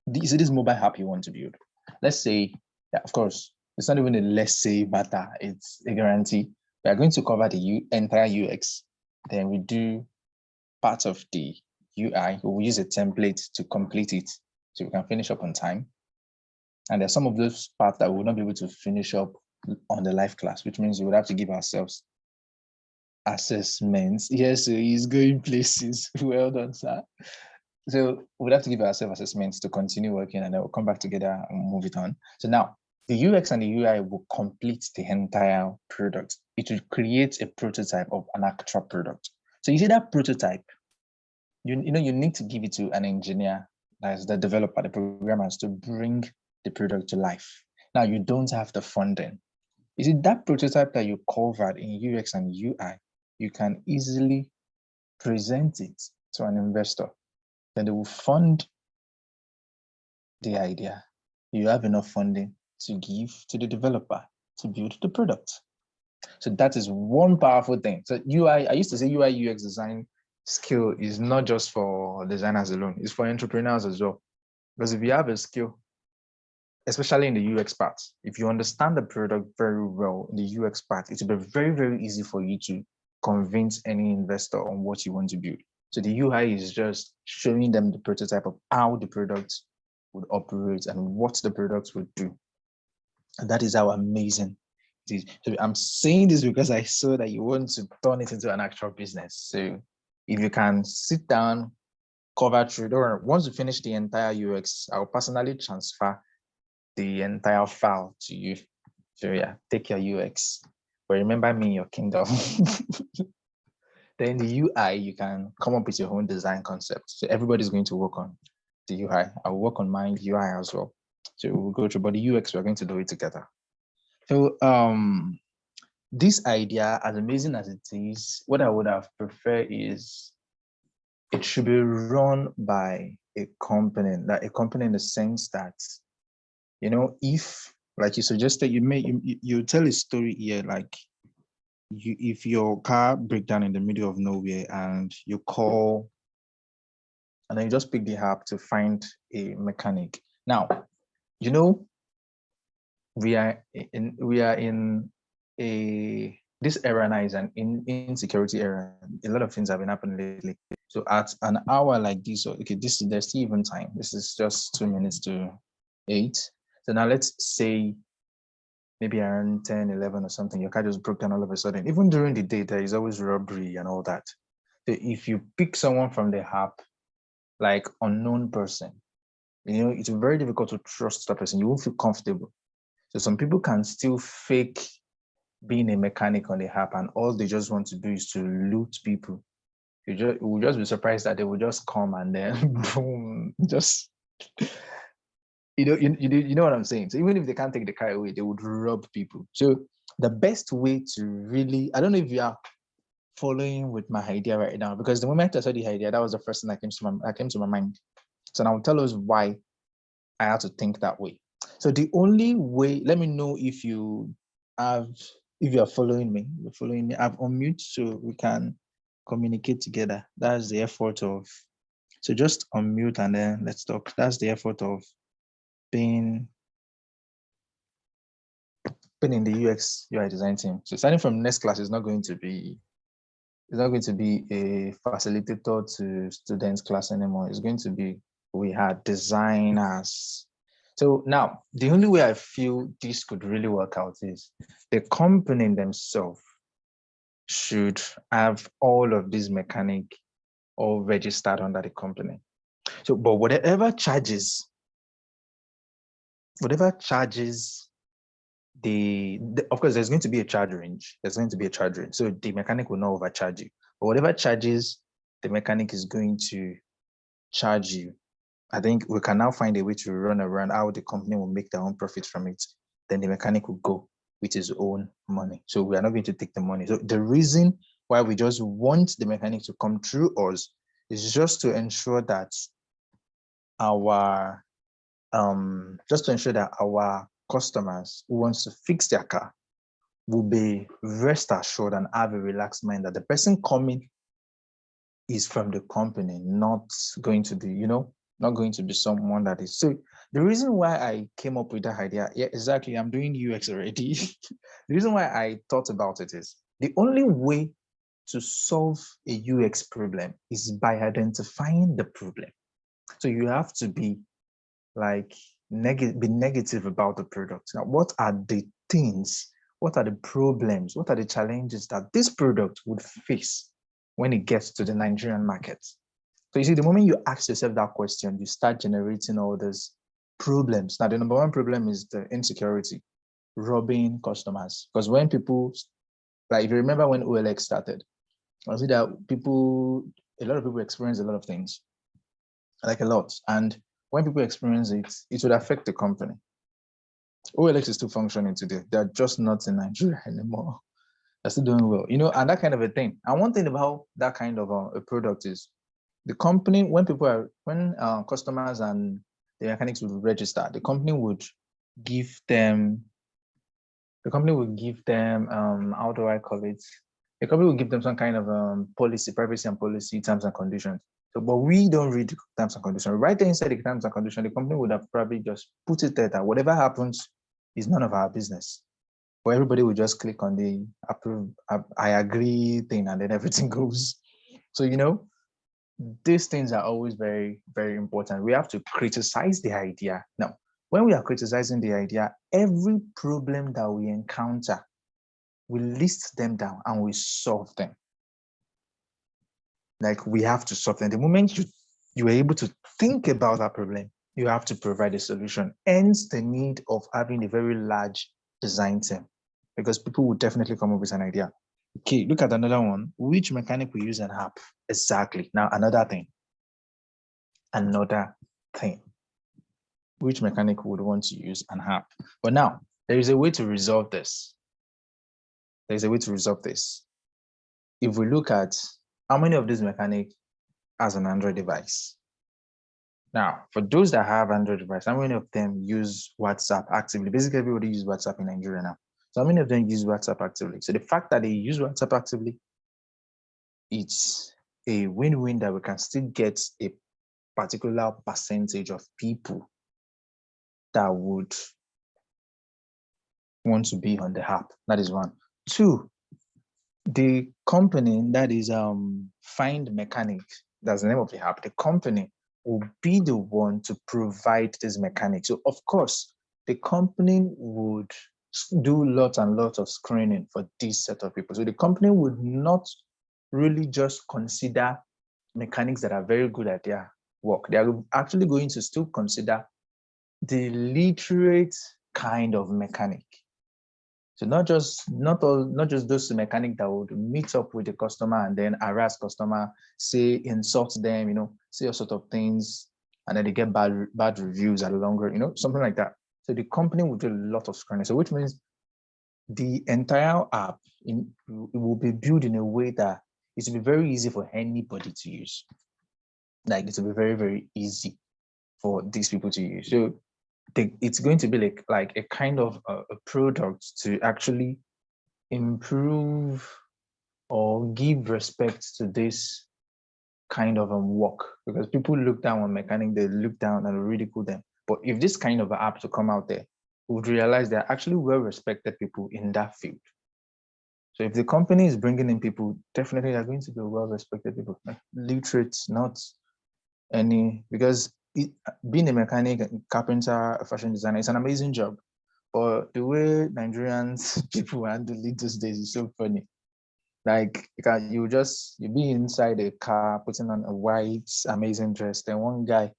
this mobile app you want to build. Let's say, yeah, of course, it's not even a let's say matter, it's a guarantee. We are going to cover the entire UX. then we do part of the UI. We will use a template to complete it so we can finish up on time. And there's some of those parts that we will not be able to finish up on the live class, which means we would have to give ourselves assessments. Yes, so he's going places. Well done, sir. So we'd have to give ourselves assessments to continue working, and then we'll come back together and move it on. So now the UX and the UI will complete the entire product. It will create a prototype of an actual product. So you see that prototype, you need to give it to an engineer, that's the developer, the programmers, to bring the product to life. Now you don't have the funding. You see that prototype that you covered in UX and UI, you can easily present it to an investor. Then they will fund the idea. You have enough funding to give to the developer to build the product. So that is one powerful thing. So UI, I used to say UI UX design skill is not just for designers alone, it's for entrepreneurs as well. Because if you have a skill, especially in the UX part, if you understand the product very well in the UX part, it will be very, very easy for you to convince any investor on what you want to build. So the UI is just showing them the prototype of how the product would operate and what the product would do. And that is how amazing it is. So I'm saying this because I saw that you want to turn it into an actual business. So if you can sit down, cover through, or once you finish the entire UX, I'll personally transfer the entire file to you. So yeah, take your UX, but remember me in your kingdom. Then the UI, you can come up with your own design concept. So everybody's going to work on the UI. I'll work on my UI as well. So we'll go through, but the UX, we're going to do it together. So this idea, as amazing as it is, what I would have preferred is it should be run by a company, like a company in the sense that, if, like you suggested, you tell a story here, like if your car breaks down in the middle of nowhere and you call, and then you just pick the app to find a mechanic. Now, we are in this era now is an insecurity era. A lot of things have been happening lately. So at an hour like this, there's still even time. This is just 2 minutes to 8. So now let's say maybe around 10, 11 or something, your car just broke down all of a sudden. Even during the day, there is always robbery and all that. So if you pick someone from the app, like unknown person, it's very difficult to trust that person. You won't feel comfortable. So some people can still fake being a mechanic on the app, and all they just want to do is to loot people. You will just be surprised that they will just come and then boom, just you know what I'm saying. So even if they can't take the car away, they would rob people. So the best way to really, I don't know if you are following with my idea right now, because the moment I saw the idea, that was the first thing that came to my mind. So now I'll tell us why I had to think that way. So the only way, let me know if you are following me. You're following me. I've unmute so we can communicate together. That's the effort of. So just unmute and then let's talk. That's the effort of being in the UX UI design team. So starting from next class is not going to be a facilitator to students class anymore. It's going to be, we had designers. So now the only way I feel this could really work out is the company themselves should have all of these mechanic all registered under the company. So, but whatever charges of course, there's going to be a charge range. There's going to be a charge range. So the mechanic will not overcharge you. But whatever charges the mechanic is going to charge you, I think we can now find a way to run around how the company will make their own profit from it. Then the mechanic will go with his own money. So we are not going to take the money. So the reason why we just want the mechanic to come through us is just to ensure that our customers who wants to fix their car will be rest assured and have a relaxed mind that the person coming is from the company, not going to be, not going to be someone that is. So the reason why I came up with that idea, yeah, exactly, I'm doing UX already. The reason why I thought about it is the only way to solve a UX problem is by identifying the problem. So you have to be like be negative about the product. Now, what are the things, what are the problems, what are the challenges that this product would face when it gets to the Nigerian market? So you see, the moment you ask yourself that question, you start generating all those problems. Now, the number one problem is the insecurity, robbing customers. Because when people, like if you remember when OLX started, I see that a lot of people experience a lot of things, like a lot. And when people experience it, it would affect the company. OLX is still functioning today. They're just not in Nigeria anymore. They're still doing well, and that kind of a thing. And one thing about that kind of a product is the company, when customers and the mechanics would register, the company would give them, how do I call it? The company will give them some kind of policy, privacy and policy, terms and conditions. So, but we don't read the terms and conditions. Right there inside the terms and conditions, the company would have probably just put it there that whatever happens is none of our business. But everybody will just click on the approve, I agree thing, and then everything goes. So, these things are always very, very important. We have to criticize the idea. Now, when we are criticizing the idea, every problem that we encounter, we list them down and we solve them. Like we have to solve them. The moment you are able to think about that problem, you have to provide a solution. Hence the need of having a very large design team, because people will definitely come up with an idea. Okay, look at another one. Which mechanic we use an app? Exactly. Now, another thing. Which mechanic would want to use an app? But now, there is a way to resolve this. If we look at how many of these mechanics has an Android device? Now, for those that have Android device, how many of them use WhatsApp actively? Basically, everybody uses WhatsApp in Nigeria now. So how many of them use WhatsApp actively? So the fact that they use WhatsApp actively, it's a win-win that we can still get a particular percentage of people that would want to be on the app. That is one. Two, the company that is Find Mechanic, that's the name of the app, the company will be the one to provide this mechanic. So of course, the company would do lots and lots of screening for this set of people. So the company would not really just consider mechanics that are very good at their work. They are actually going to still consider the literate kind of mechanic. So not just those mechanics that would meet up with the customer and then harass customer, say insult them, say all sort of things, and then they get bad reviews at longer, something like that. So the company will do a lot of screening. So which means the entire app it will be built in a way that it will be very easy for anybody to use. Like it will be very, very easy for these people to use. So it's going to be like a kind of a product to actually improve or give respect to this kind of work, because people look down on mechanic, they look down and ridicule them. But if this kind of app to come out there, we would realize they're actually well-respected people in that field. So if the company is bringing in people, definitely they're going to be well-respected people, literate, not because being a mechanic, a carpenter, a fashion designer, it's an amazing job. But the way Nigerians people handle it these days is so funny. Like you be inside a car putting on a white amazing dress, then one guy,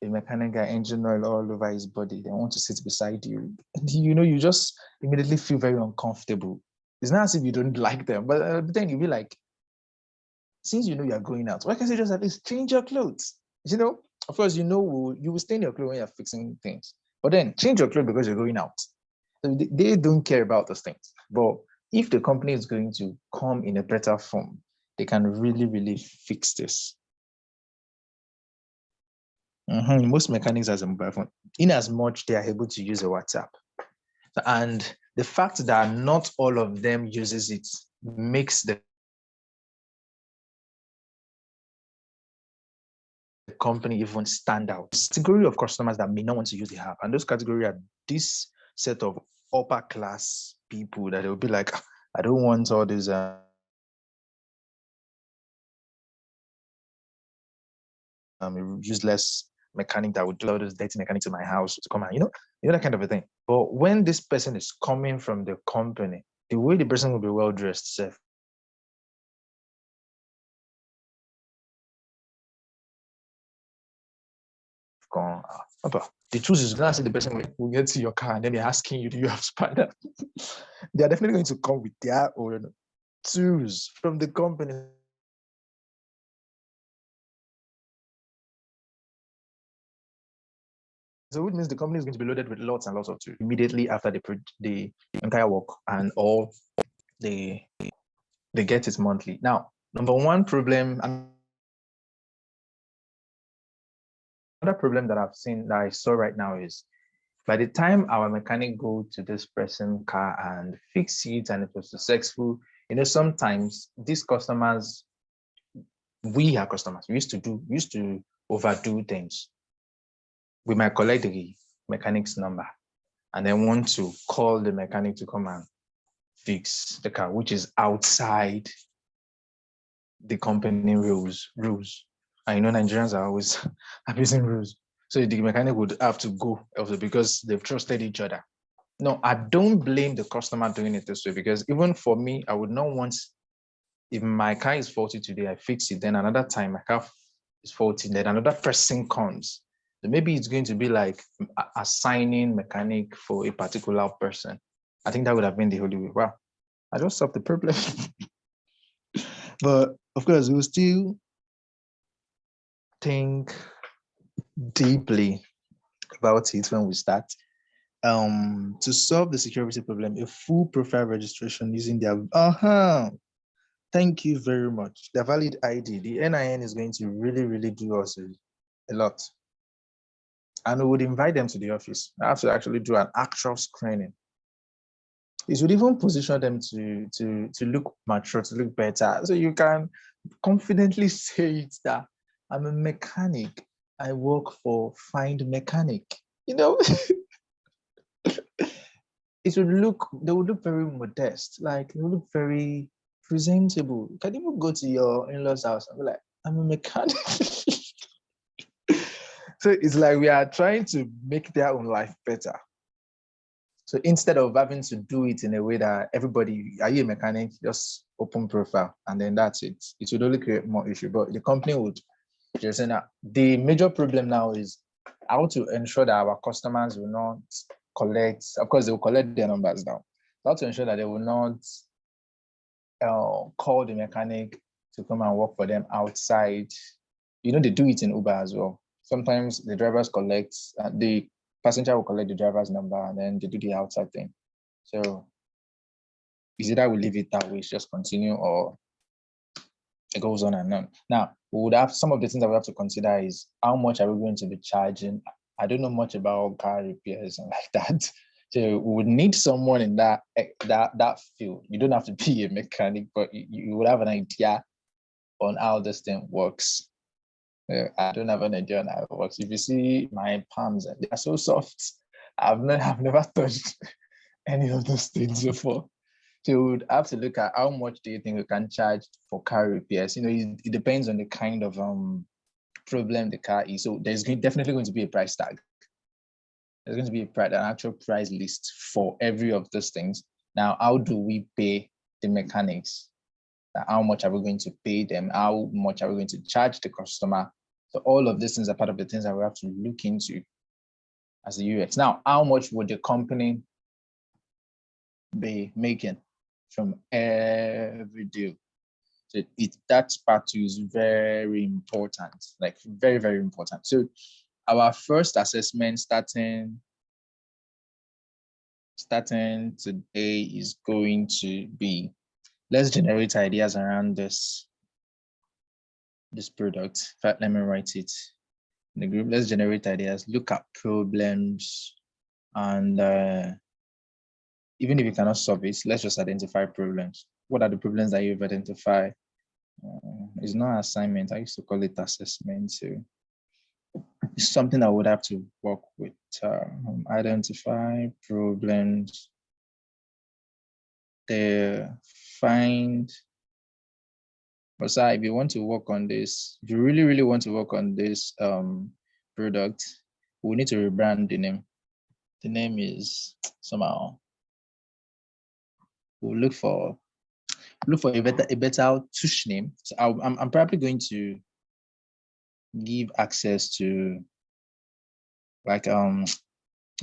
a mechanic guy, engine oil all over his body, they want to sit beside you. And you just immediately feel very uncomfortable. It's not as if you don't like them, but then you be like, since you are going out, why can't you just at least change your clothes? Of course, you will stay in your clothes when you're fixing things, but then change your clothes because you're going out. So they don't care about those things. But if the company is going to come in a better form, they can really, really fix this. Most mechanics has a mobile phone, in as much they are able to use a WhatsApp. And the fact that not all of them uses it makes the company even stand out. Category of customers that may not want to use the app, and those category are this set of upper class people that will be like, I don't want all these a useless mechanic that would do all those dirty mechanics in my house to come and that kind of a thing. But when this person is coming from the company, the way the person will be well dressed, safe. Gone. The truth is, not the person will get to your car and then they're asking you, do you have spider? They are definitely going to come with their own tools from the company. So which means the company is going to be loaded with lots and lots of tools immediately after the entire work and all they get it monthly. Now, number one problem, another problem that I've seen that I saw right now is by the time our mechanic go to this person car and fix it and it was successful, sometimes these customers, we are customers, we used to overdo things. We might collect the mechanic's number and then want to call the mechanic to come and fix the car, which is outside the company rules. And Nigerians are always abusing rules. So the mechanic would have to go also because they've trusted each other. No, I don't blame the customer doing it this way because even for me, I would not want, if my car is faulty today, I fix it, then another time my car is faulty, then another person comes. So maybe it's going to be like assigning mechanic for a particular person. I think that would have been the holy way. Wow, I just solved the problem. But of course, we'll still think deeply about it when we start. To solve the security problem, a full profile registration using their thank you very much. The valid ID, the NIN is going to really, really do us a lot. And we would invite them to the office. I have to actually do an actual screening. It would even position them to look mature, to look better. So you can confidently say it that I'm a mechanic. I work for Find Mechanic. They would look very modest, like they would look very presentable. You can even go to your in-laws house and be like, I'm a mechanic. So it's like we are trying to make their own life better. So instead of having to do it in a way that everybody, are you a mechanic? Just open profile and then that's it. It would only create more issue. But the company would just say that the major problem now is how to ensure that our customers will not collect, of course, they will collect their numbers down. How to ensure that they will not call the mechanic to come and work for them outside. They do it in Uber as well. Sometimes the drivers collect, the passenger will collect the driver's number and then they do the outside thing. So is either we leave it that way, just continue, or it goes on and on. Now, we would have some of the things that we have to consider is how much are we going to be charging? I don't know much about car repairs and like that. So we would need someone in that field. You don't have to be a mechanic, but you would have an idea on how this thing works. I don't have an idea on how it works. If you see my palms, they are so soft. I've never touched any of those things before. So you would have to look at how much do you think we can charge for car repairs. It depends on the kind of problem the car is. So there's definitely going to be a price tag. There's going to be an actual price list for every of those things. Now, how do we pay the mechanics? How much are we going to pay them? How much are we going to charge the customer? So all of these things are part of the things that we have to look into as the UX. Now, how much would the company be making from every deal? So that part is very important, like very, very important. So our first assessment starting today is going to be, let's generate ideas around this product. In fact, let me write it in the group. Let's generate ideas, look at problems, and even if you cannot solve it, let's just identify problems. What are the problems that you've identified? It's not assignment. I used to call it assessment. So it's something I would have to work with. Identify problems. Find But sir, if you want to work on this, if you really, really want to work on this product, we need to rebrand the name. The name is somehow, we'll look for a better tush name. So I'm probably going to give access to, like,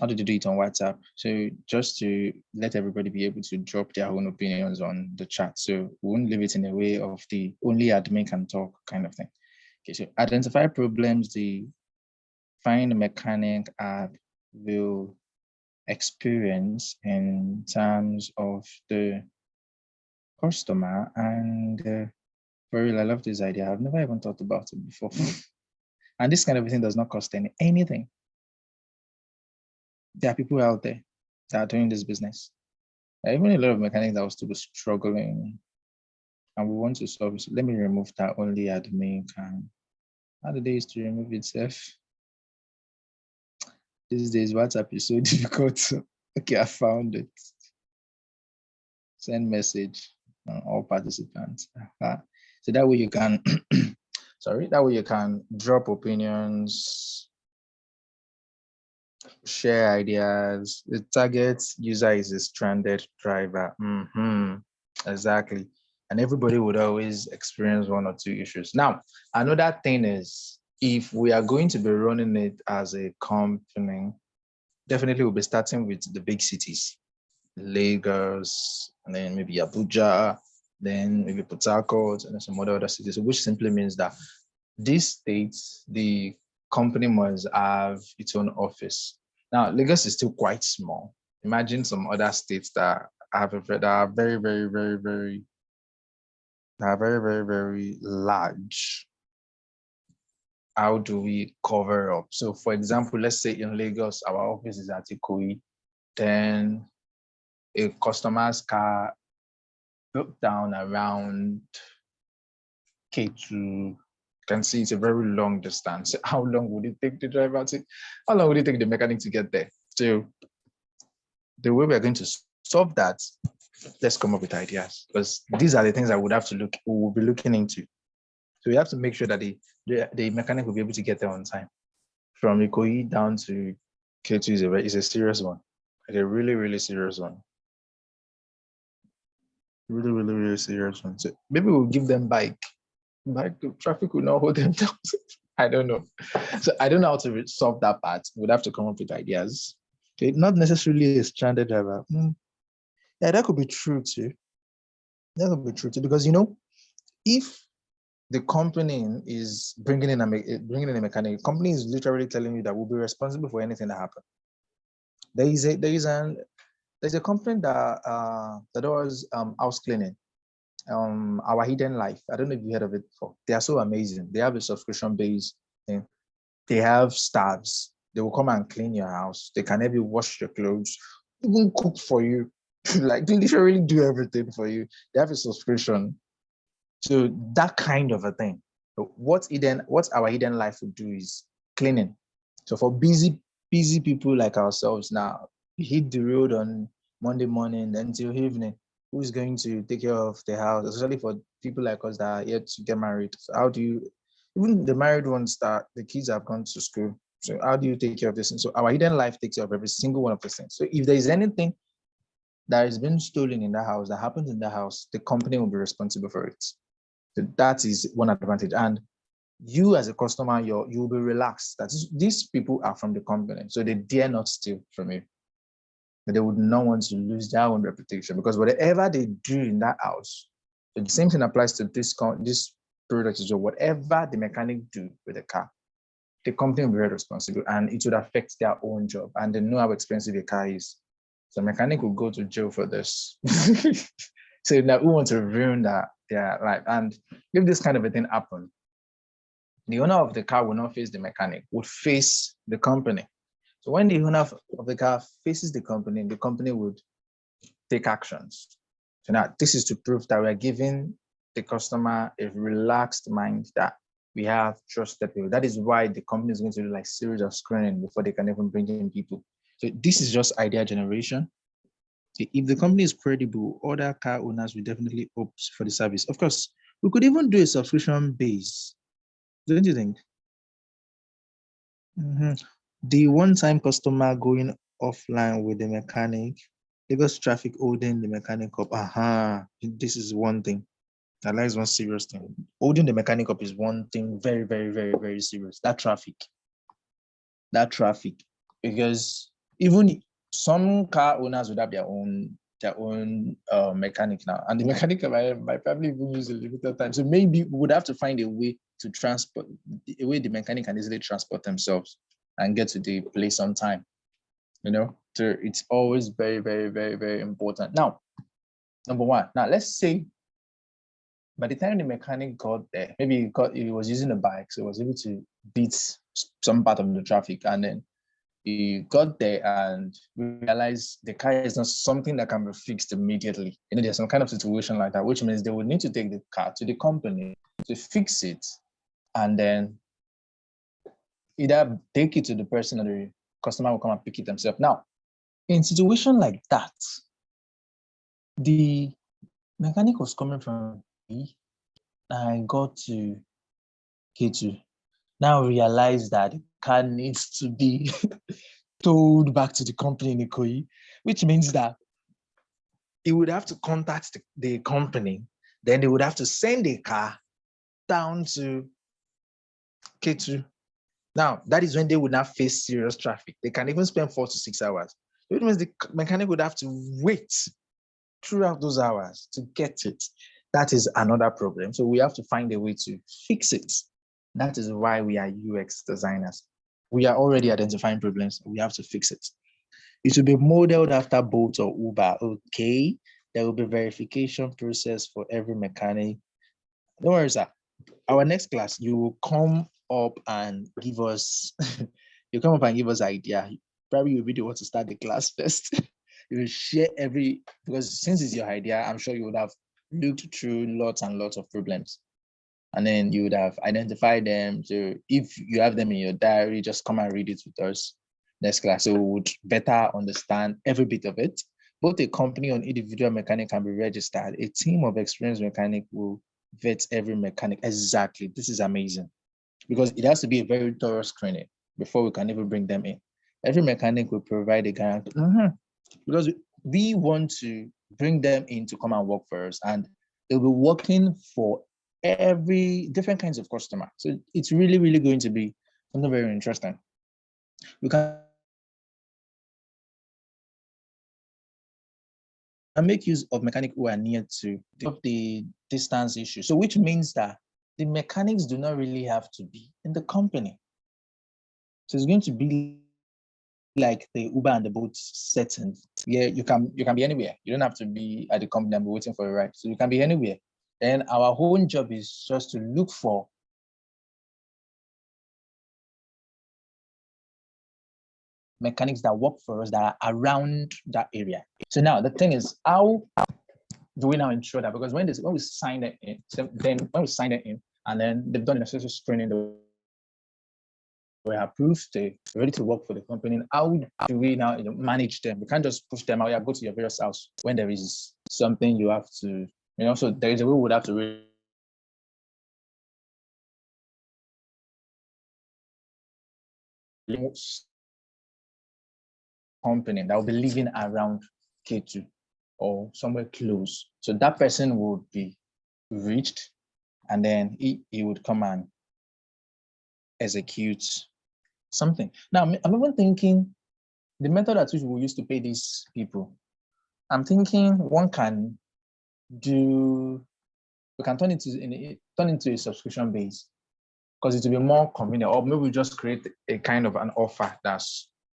how did you do it on WhatsApp? So just to let everybody be able to drop their own opinions on the chat. So we won't leave it in a way of the only admin can talk kind of thing. Okay, so identify problems the Find Mechanic app will experience in terms of the customer. And for real, I love this idea. I've never even thought about it before. And this kind of thing does not cost anything. There are people out there that are doing this business. There are even a lot of mechanics that will still be struggling, and we want to solve it. So let me remove that only admin can. How do they used to remove itself? These days, WhatsApp is so difficult. Okay, I found it. Send message on all participants. So that way you can, that way you can drop opinions, share ideas. The target user is a stranded driver. Exactly. And everybody would always experience one or two issues. Now, another thing is, if we are going to be running it as a company, definitely we'll be starting with the big cities, Lagos, and then maybe Abuja, then maybe Port Harcourt, and then some other cities, which simply means that these states, the company must have its own office. Now, Lagos is still quite small. Imagine some other states that are very, very, very, very, very large. How do we cover up? So, for example, let's say in Lagos, our office is at Ikoyi, then a customer's car broke down around K2. You can see it's a very long distance. How long would it take the driver to? How long would it take the mechanic to get there? So the way we're going to solve that, let's come up with ideas, because these are the things I would have to we will be looking into. So we have to make sure that the mechanic will be able to get there on time. From Ikoyi down to K2 is a serious one, like a really, really serious one. Really, really, really serious one. So maybe we'll give them bike. The traffic will not hold them down. I don't know. So I don't know how to solve that part. We'd have to come up with ideas. Okay, not necessarily a stranded driver. Yeah, that could be true too. That could be true too, because if the company is bringing in a mechanic, the company is literally telling you that we'll be responsible for anything that happens. There's a company that does house cleaning. Our Hidden Life. I don't know if you heard of it before. They are so amazing. They have a subscription base thing. They have staffs. They will come and clean your house. They can help you wash your clothes, even cook for you. Like they literally do everything for you. They have a subscription. So that kind of a thing. So what our Hidden Life would do is cleaning. So for busy people like ourselves now, we hit the road on Monday morning until evening. Who's going to take care of the house, especially for people like us that are yet to get married? So how do you, even the married ones that the kids have gone to school, so how do you take care of this? And so our Hidden Life takes care of every single one of these things. So if there is anything that has been stolen in the house, that happens in the house, the company will be responsible for it. So that is one advantage. And you as a customer, you'll be relaxed that these people are from the company, so they dare not steal from you. But they would not want to lose their own reputation, because whatever they do in that house, so the same thing applies to this product as well. Whatever the mechanic do with the car, the company will be very responsible, and it would affect their own job. And they know how expensive a car is. So mechanic will go to jail for this. So now who wants to ruin their life? And if this kind of a thing happens, the owner of the car will not face the mechanic, would face the company. So when the owner of the car faces the company would take actions. So now this is to prove that we're giving the customer a relaxed mind, that we have trusted people. That is why the company is going to do like series of screening before they can even bring in people. So this is just idea generation. So if the company is credible, other car owners will definitely opt for the service. Of course, We could even do a subscription base, don't you think? The one-time customer going offline with the mechanic, Lagos traffic holding the mechanic up. This is one thing. That is one serious thing. Holding the mechanic up is one thing very, very, very, very serious. That traffic, because even some car owners would have their own mechanic now, and the mechanic might probably even use a limited time. So maybe we would have to find a way to transport, a way the mechanic can easily transport themselves and get to the place on time. So it's always very, very, very, very important. Now, number one. Now let's say by the time the mechanic got there, maybe he was using a bike, so he was able to beat some part of the traffic, and then he got there and realized the car is not something that can be fixed immediately. There's some kind of situation like that, which means they would need to take the car to the company to fix it, and then either take it to the person or the customer will come and pick it themselves. Now, in situation like that, the mechanic was coming from B, and I got to K2. Now realize that the car needs to be towed back to the company in Ikoyi, which means that he would have to contact the company. Then they would have to send a car down to K2. Now, that is when they would not face serious traffic. They can even spend 4 to 6 hours. It means the mechanic would have to wait throughout those hours to get it. That is another problem. So we have to find a way to fix it. That is why we are UX designers. We are already identifying problems. We have to fix it. It should be modeled after Bolt or Uber. Okay. There will be verification process for every mechanic. Don't worry, sir. Our next class, you will come up and give us, you come up and give us idea. Probably you really want to start the class first. You will share because since it's your idea, I'm sure you would have looked through lots and lots of problems. And then you would have identified them. So if you have them in your diary, just come and read it with us next class. So we would better understand every bit of it. Both a company or individual mechanic can be registered. A team of experienced mechanic will vet every mechanic. Exactly. This is amazing because it has to be a very thorough screening before we can even bring them in. Every mechanic will provide a guarantee because we want to bring them in to come and work for us, and they'll be working for every different kinds of customer. So it's really, really going to be something very interesting. We can make use of mechanics who are near to the distance issue. So which means that the mechanics do not really have to be in the company. So it's going to be like the Uber and the Bolt settings. Yeah, you can be anywhere. You don't have to be at the company and be waiting for a ride. So you can be anywhere. Then our whole job is just to look for mechanics that work for us that are around that area. So now the thing is, how do we now ensure that? Because when we sign it in, and then they've done the necessary screening, we're approved, they're ready to work for the company. How do we now manage them? We can't just push them out. Go to your various house when there is something you have to, so there is a way we would have to really company that will be living around K2 or somewhere close. So that person would be reached, and then he would come and execute something. Now, I'm even thinking the method at which we used to pay these people, I'm thinking we can turn into a subscription base because it will be more convenient, or maybe we just create a kind of an offer that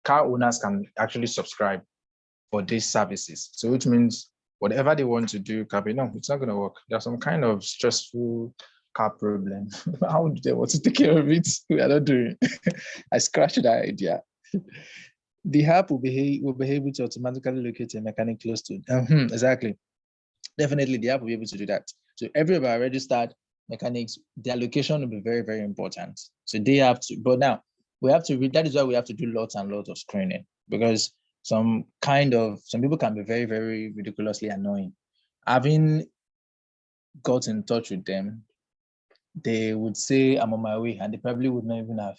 car owners can actually subscribe for these services. So which means whatever they want to do, no, it's not going to work. There's some kind of stressful car problem. How do they want to take care of it? We are not doing it. I scratched that idea. The app will be able to automatically locate a mechanic close to. Exactly. Definitely, the app will be able to do that. So every of our registered mechanics, their location will be very, very important. So they have to, but now we have to read. That is why we have to do lots and lots of screening, because some people can be very, very ridiculously annoying. Having got in touch with them, they would say, I'm on my way, and they probably would not even have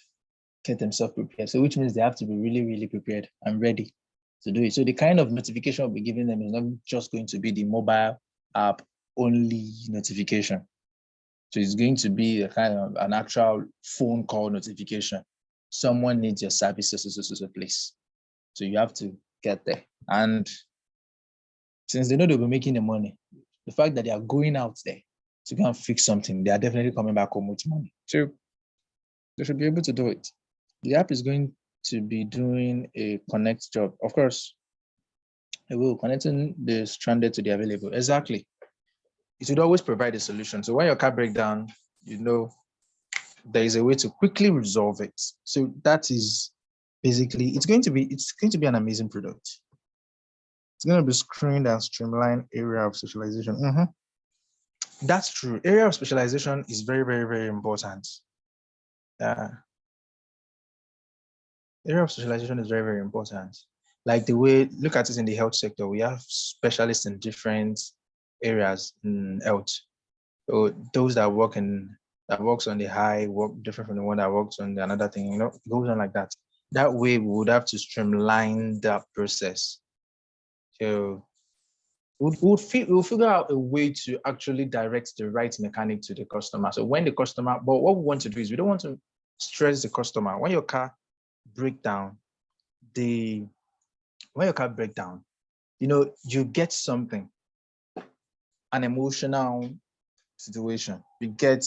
get themselves prepared. So which means they have to be really, really prepared and ready to do it. So the kind of notification we'll be giving them is not just going to be the mobile app only notification. So it's going to be a kind of an actual phone call notification. Someone needs your services place. So you have to get there. And since they know they'll be making the money, the fact that they are going out there to go and fix something, they are definitely coming back home with money. So they should be able to do it. The app is going to be doing a connect job. Of course, it will connecting the stranded to the available. Exactly. It would always provide a solution. So when your car breaks down, you know there is a way to quickly resolve it. So that is basically it's going to be an amazing product. It's going to be screened and streamlined area of socialization. That's true. Area of specialization is very, very, very important. Area of socialization is very, very important. Like the way, look at it in the health sector, we have specialists in different areas in health. So those that works on the high work different from the one that works on the another thing, it goes on like that. That way we would have to streamline that process. So we'll figure out a way to actually direct the right mechanic to the customer. So when the customer, but what we want to do is we don't want to stress the customer. When your car break down, you get something, an emotional situation. You get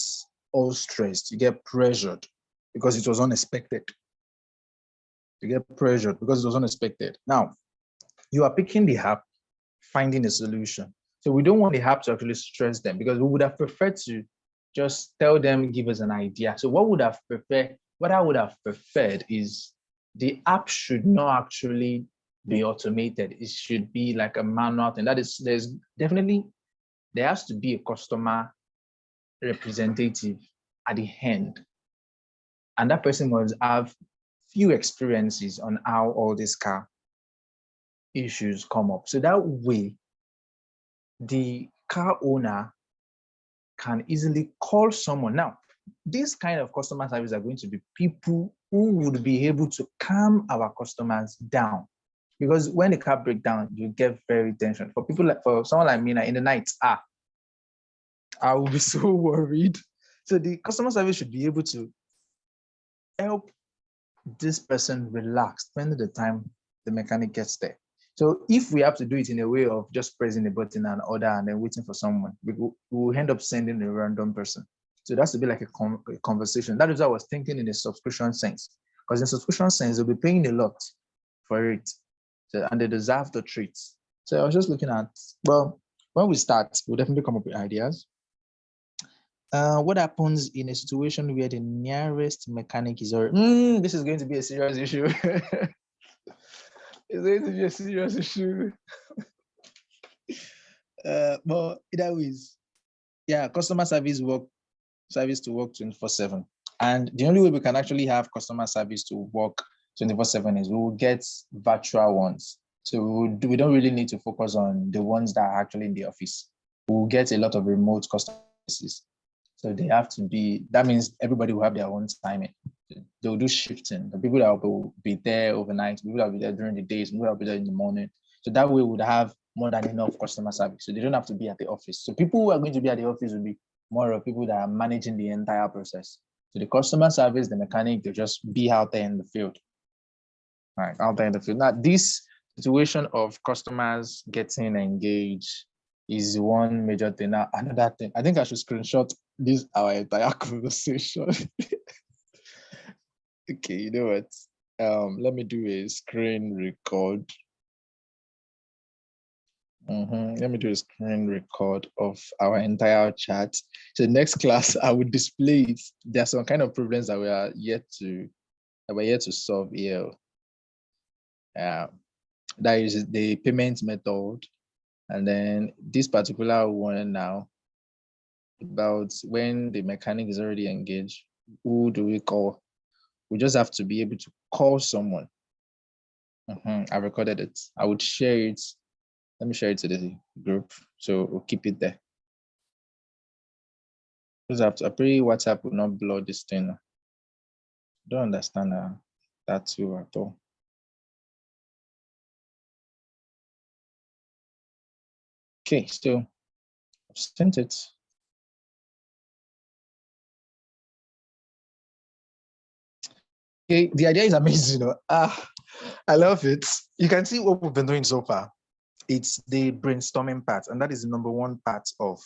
all stressed, you get pressured because it was unexpected. Now, you are picking the app, finding a solution. So we don't want the app to actually stress them because we would have preferred to just tell them, give us an idea. So what I would have preferred is the app should not actually be automated. It should be like a manual thing. That is, there has to be a customer representative at the end. And that person must have few experiences on how all these car issues come up. So that way, the car owner can easily call someone. Now, this kind of customer service are going to be people who would be able to calm our customers down. Because when the car breaks down, you get very tension. For someone like me, in the night, I will be so worried. So the customer service should be able to help this person relax when the time the mechanic gets there. So if we have to do it in a way of just pressing a button and order and then waiting for someone, we will end up sending a random person. So that's to be like a conversation. That is what I was thinking in a subscription sense. Because in subscription sense, they'll be paying a lot for it. So, and they deserve the treats. So I was just looking at, well, when we start, we'll definitely come up with ideas. What happens in a situation where the nearest mechanic is already, this is going to be a serious issue. It's going to be a serious issue. But either ways, customer service to work 24/7. And the only way we can actually have customer service to work 24/7 is we will get virtual ones. So we don't really need to focus on the ones that are actually in the office. We'll get a lot of remote customer services. So they have to be, that means everybody will have their own timing. They'll do shifting. The people that will be there overnight, people that will be there during the days, people that will be there in the morning. So that way we would have more than enough customer service. So they don't have to be at the office. So people who are going to be at the office will be more of people that are managing the entire process. So the customer service, the mechanic, they'll just be out there in the field. All right, out there in the field. Now, this situation of customers getting engaged is one major thing. Now, another thing, I think I should screenshot this our entire conversation. Okay, you know what? Let me do a screen record. Let me do a screen record of our entire chat. So next class, I will display it. There are some kind of problems that we're yet to solve here. That is the payment method. And then this particular one now, about when the mechanic is already engaged, who do we call? We just have to be able to call someone. I recorded it. I would share it. Let me share it to the group. So we'll keep it there. Just have to, I pray WhatsApp will not blow this thing. Don't understand that too at all. Okay, so I've sent it. Okay, the idea is amazing. I love it. You can see what we've been doing so far. It's the brainstorming part, and that is the number one part of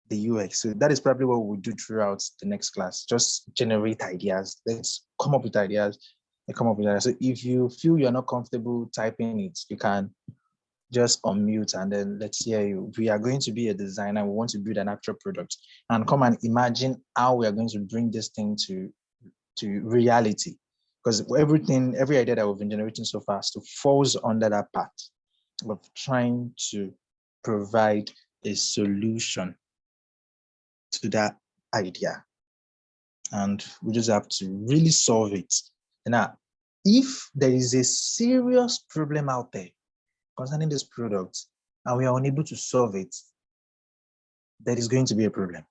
the UX. So that is probably what we'll do throughout the next class. Just generate ideas. Let's come up with ideas and come up with ideas. So if you feel you're not comfortable typing it, you can just unmute and then let's hear you. We are going to be a designer. We want to build an actual product and come and imagine how we are going to bring this thing to reality. Because every idea that we've been generating so far still falls under that part of trying to provide a solution to that idea. And we just have to really solve it. Now, if there is a serious problem out there concerning this product and we are unable to solve it, there is going to be a problem.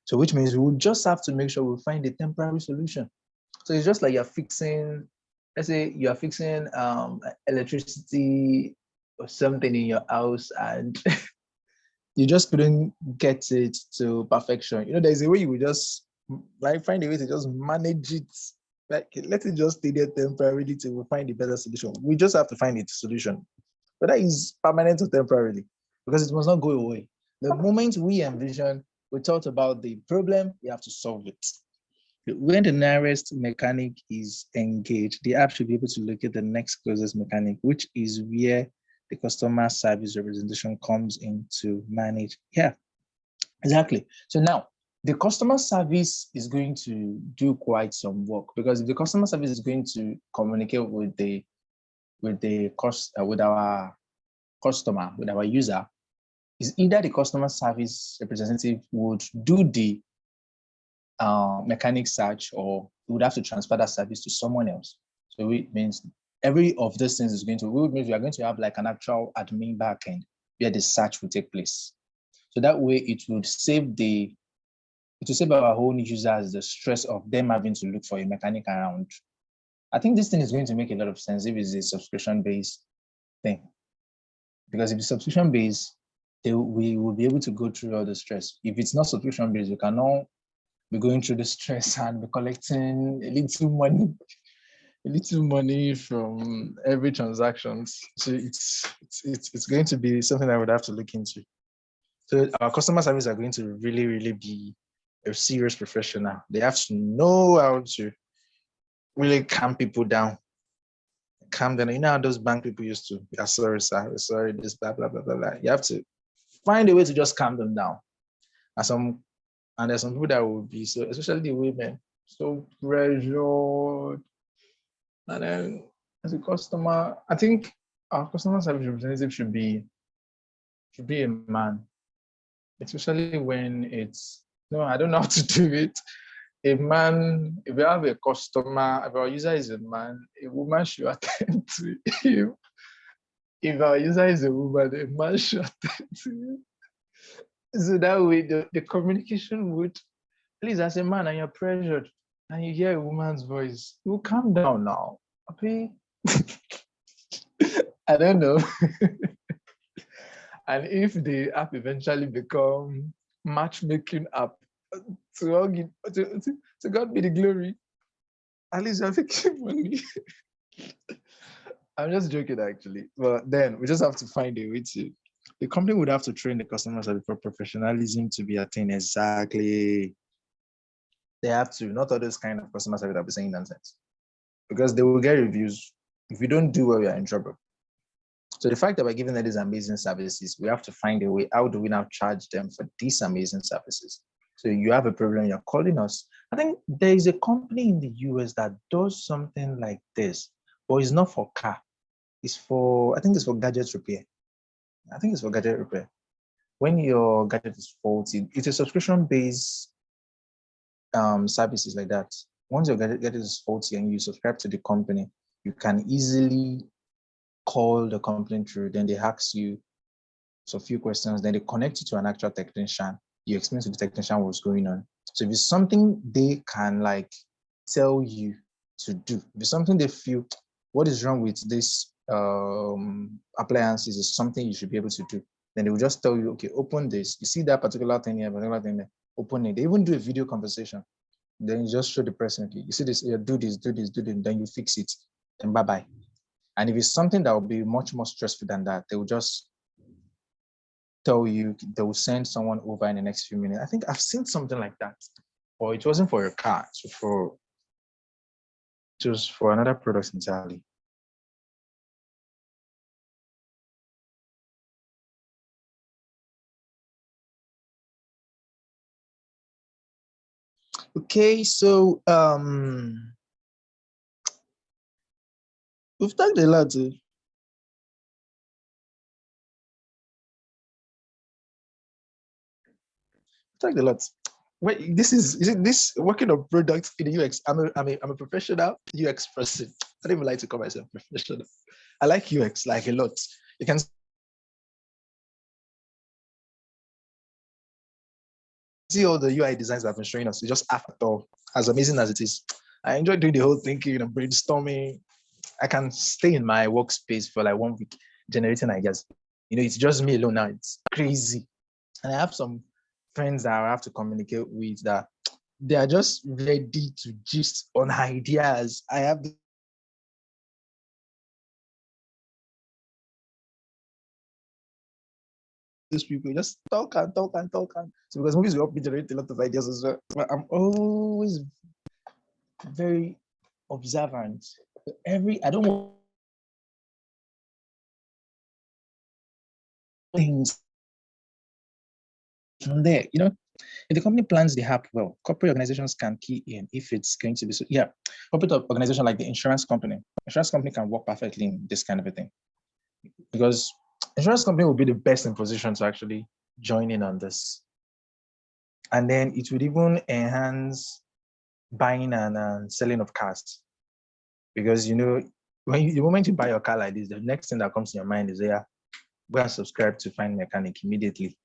So which means we will just have to make sure we find a temporary solution. So it's just like you're fixing, let's say you're fixing electricity or something in your house and you just couldn't get it to perfection. There's a way you will just like find a way to just manage it. Like let it just stay there temporarily till we find a better solution. We just have to find a solution, whether it's permanent or temporarily, because it must not go away. The moment we envision, we thought about the problem, we have to solve it. When the nearest mechanic is engaged, the app should be able to locate the next closest mechanic, which is where the customer service representation comes in to manage. Yeah, exactly. So now the customer service is going to do quite some work, because if the customer service is going to communicate with our customer, with our user, is either the customer service representative would do the mechanic search, or we would have to transfer that service to someone else. So it means every of these things is going to, we are going to have like an actual admin backend where the search will take place. So that way it would save our own users the stress of them having to look for a mechanic around. I think this thing is going to make a lot of sense if it's a subscription-based thing. Because if it's subscription-based, we will be able to go through all the stress. If it's not subscription-based, we cannot be going through the stress and be collecting a little money from every transaction. So it's going to be something I would have to look into. So our customer service are going to really, really be a serious professional. They have to know how to really calm people down. Calm down. You know how those bank people used to, sorry, sir, sorry, this, blah, blah, blah, blah, blah. You have to find a way to just calm them down. And there's some people that will be so, especially the women, so pressured. And then as a customer, I think our customer service representative should be a man, especially when I don't know how to do it. A man, if you have a customer, if our user is a man, a woman should attend to him. If our user is a woman, a man should attend to him. So that way the communication would, please, as a man and you're pressured and you hear a woman's voice, you calm down now. Okay? I don't know. And if the app eventually become matchmaking app, to God be the glory. At least you're making money. I'm just joking, actually. But then we just have to find a way to. The company would have to train the customers for professionalism to be attained. Exactly. They have to, not all those kind of customer service that will be saying nonsense, because they will get reviews. If we don't do well, we are in trouble. So the fact that we're giving them these amazing services, we have to find a way. How do we now charge them for these amazing services? So you have a problem, you're calling us. I think there is a company in the US that does something like this, but it's not for car. I think it's for gadget repair. I think it's for gadget repair. When your gadget is faulty, it's a subscription-based services like that. Once your gadget is faulty and you subscribe to the company, you can easily call the company through. Then they ask you a few questions. Then they connect you to an actual technician. You explain to the technician what's going on. So if it's something they can like tell you to do, if it's something they feel, what is wrong with this appliances is something you should be able to do, then they will just tell you, okay, open this. You see that particular thing here, particular thing there, open it. They even do a video conversation. Then you just show the person, okay, you see this, yeah, do this, do this, do this, then you fix it, and bye-bye. And if it's something that will be much more stressful than that, they will just tell you, they will send someone over in the next few minutes. I think I've seen something like that. Or it wasn't for a car, it was for another product entirely. Okay, so we've talked a lot. Talked a lot. Wait, this is it this working on products in the UX? I'm a professional UX person. I don't even like to call myself professional. I like UX like a lot. You can see all the UI designs that I've been showing us. It's just after, as amazing as it is. I enjoy doing the whole thinking and brainstorming. I can stay in my workspace for like 1 week generating ideas. You know, it's just me alone now. It's crazy. And I have some friends that I have to communicate with that they are just ready to gist on ideas. I have these people just talk and talk and talk. And so because movies will help me generate a lot of ideas as well. But I'm always very observant. I don't want things from there, you know. If the company plans the app well, corporate organizations can key in if it's going to be so. Yeah, corporate organization like the insurance company can work perfectly in this kind of a thing because insurance company will be the best in position to actually join in on this, and then it would even enhance buying and selling of cars because you know the moment you buy your car like this, the next thing that comes to your mind is yeah, go and subscribe to Find Mechanic immediately.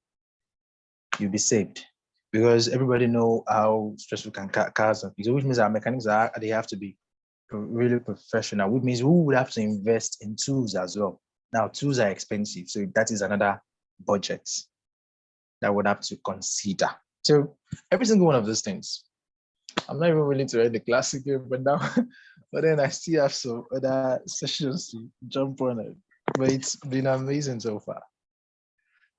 You'll be saved because everybody know how stressful cars are. So which means our mechanics they have to be really professional, which means we would have to invest in tools as well. Now, tools are expensive, so that is another budget that would have to consider. So every single one of those things. I'm not even willing to write the classic here, but now, but then I still have some other sessions to jump on it. But it's been amazing so far.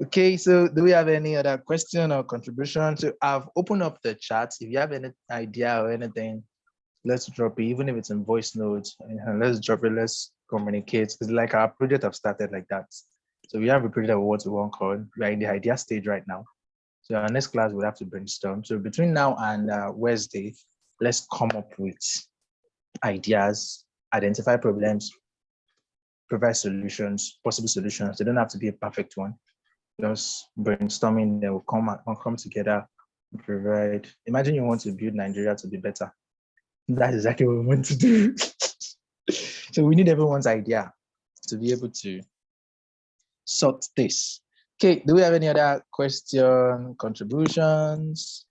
Okay, so do we have any other question or contribution? So I've opened up the chat. If you have any idea or anything, let's drop it, even if it's in voice notes. Let's drop it, let's communicate. It's like our project have started like that. So we have a project of what we want called. We are in the idea stage right now. So our next class we'll have to brainstorm. So between now and Wednesday, let's come up with ideas, identify problems, provide solutions, possible solutions. They don't have to be a perfect one. Just brainstorming, they will come together, provide. Imagine you want to build Nigeria to be better. That's exactly what we want to do. So we need everyone's idea to be able to sort this. Okay, do we have any other question, contributions,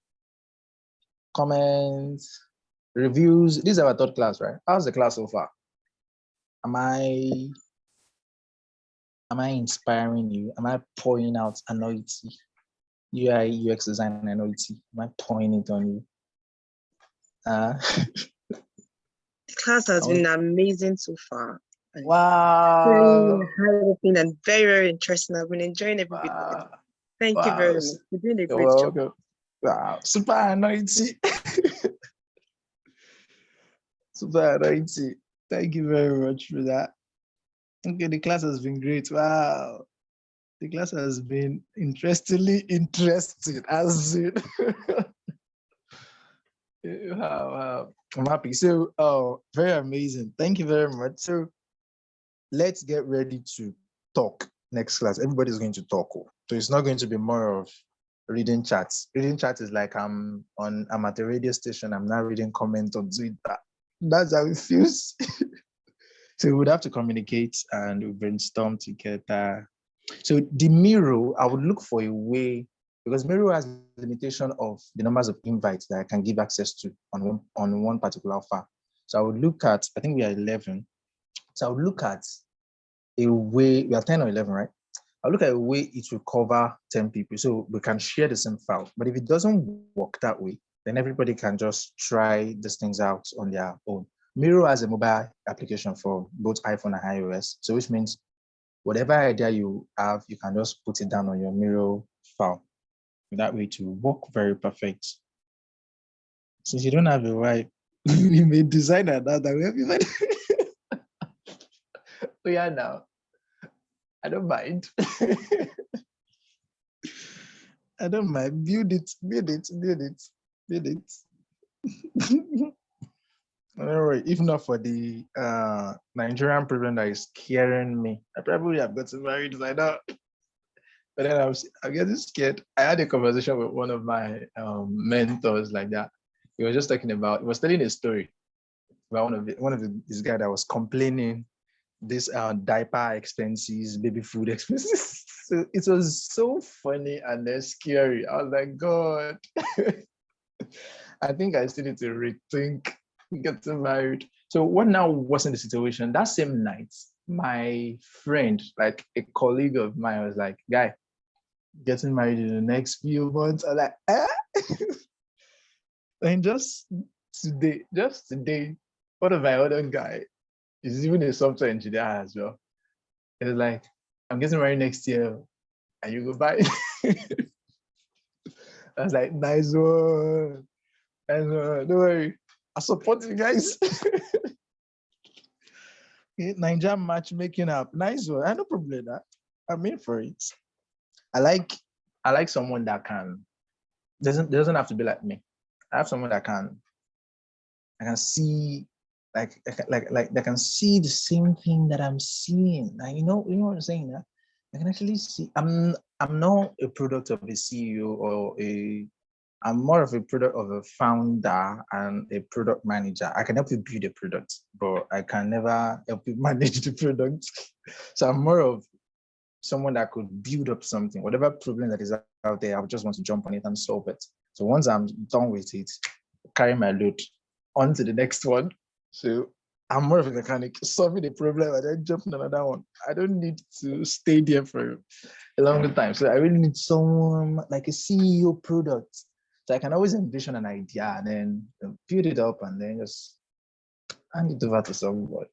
comments, reviews? This is our third class, right? How's the class so far? Am I inspiring you? Am I pouring out anointing? UI UX design anointing? Am I pouring it on you? The class has been amazing so far. Wow. Very and very, very interesting. I've been enjoying every bit of it. Thank you very much. You're doing a great job. Okay. Wow, super anointing. Super anointing. Thank you very much for that. Okay, the class has been great. Wow. The class has been interestingly interesting, as it. Wow. I'm happy. So, very amazing. Thank you very much. So, let's get ready to talk next class. Everybody's going to talk. So, it's not going to be more of reading chats. Reading chat is like I'm at the radio station. I'm not reading comments on Twitter. That's how it feels. So we would have to communicate and we brainstorm together. So the Miro, I would look for a way because Miro has limitation of the numbers of invites that I can give access to on one particular file. So I would look at, I think we are 11. So I would look at a way, we are 10 or 11, right? I'll look at a way it will cover 10 people. So we can share the same file. But if it doesn't work that way, then everybody can just try these things out on their own. Miro has a mobile application for both iPhone and iOS. So which means whatever idea you have, you can just put it down on your Miro file. That way to work very perfect. Since you don't have a wife, you may design another way. Oh yeah, now. I don't mind. I don't mind. Build it. All right. If not for the Nigerian problem that is scaring me, I probably have gotten married like that. But then I'm getting scared. I had a conversation with one of my mentors like that. He was just talking about, he was telling a story about this guy that was complaining this diaper expenses, baby food expenses. So it was so funny and then scary. I was like, God, I think I still need to rethink getting married. So what now wasn't the situation? That same night, my friend, like a colleague of mine, was like, guy, getting married in the next few months. I'm like, eh? And just today, one of my other guy is even a software engineer as well. It's like, I'm getting married next year, and you go buy. I was like, nice one. Don't worry, I support you guys. Niger matchmaking app, nice one. I no problem with that. I'm in for it. I like someone that doesn't have to be like me. I have someone that I can see like they can see the same thing that I'm seeing. Like, you know what I'm saying? That I can actually see. I'm not a product of a CEO or I'm more of a product of a founder and a product manager. I can help you build a product, but I can never help you manage the product. So I'm more of someone that could build up something, whatever problem that is out there, I would just want to jump on it and solve it. So once I'm done with it, carry my load on to the next one. So I'm more of a mechanic, solving a problem and then jumping on another one. I don't need to stay there for a long time. So I really need someone like a CEO product. So I can always envision an idea and then build it up and then just hand it over to someone.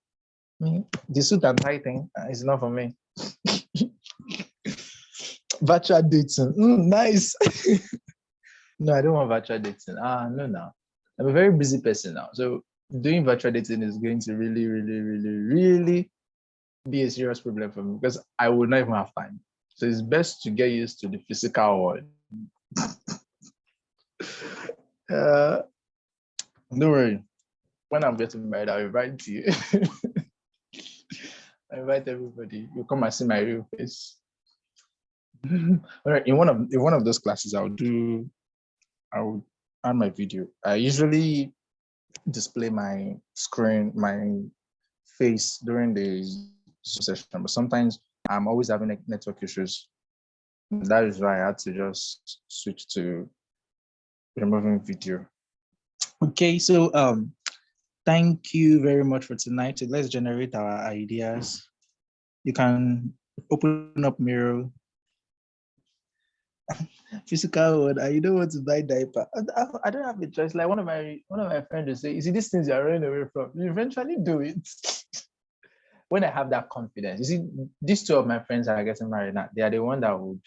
The suit and tie thing is not for me. Virtual dating, nice. No, I don't want virtual dating. No. I'm a very busy person now. So doing virtual dating is going to really, really, really, really be a serious problem for me because I will not even have time. So it's best to get used to the physical world. Don't worry. When I'm getting married, I'll invite you. I invite everybody. You come and see my real face. All right. In one of those classes, I would add my video. I usually display my screen, my face during the session, but sometimes I'm always having network issues. That is why I had to just switch to removing video. Okay, so thank you very much for tonight. So let's generate our ideas. You can open up Miro. Physical word, you don't want to buy diaper. I don't have a choice. Like one of my friends will say, you see, these things you're running away from, you eventually do it. When I have that confidence, you see, these two of my friends are getting married now. They are the one that would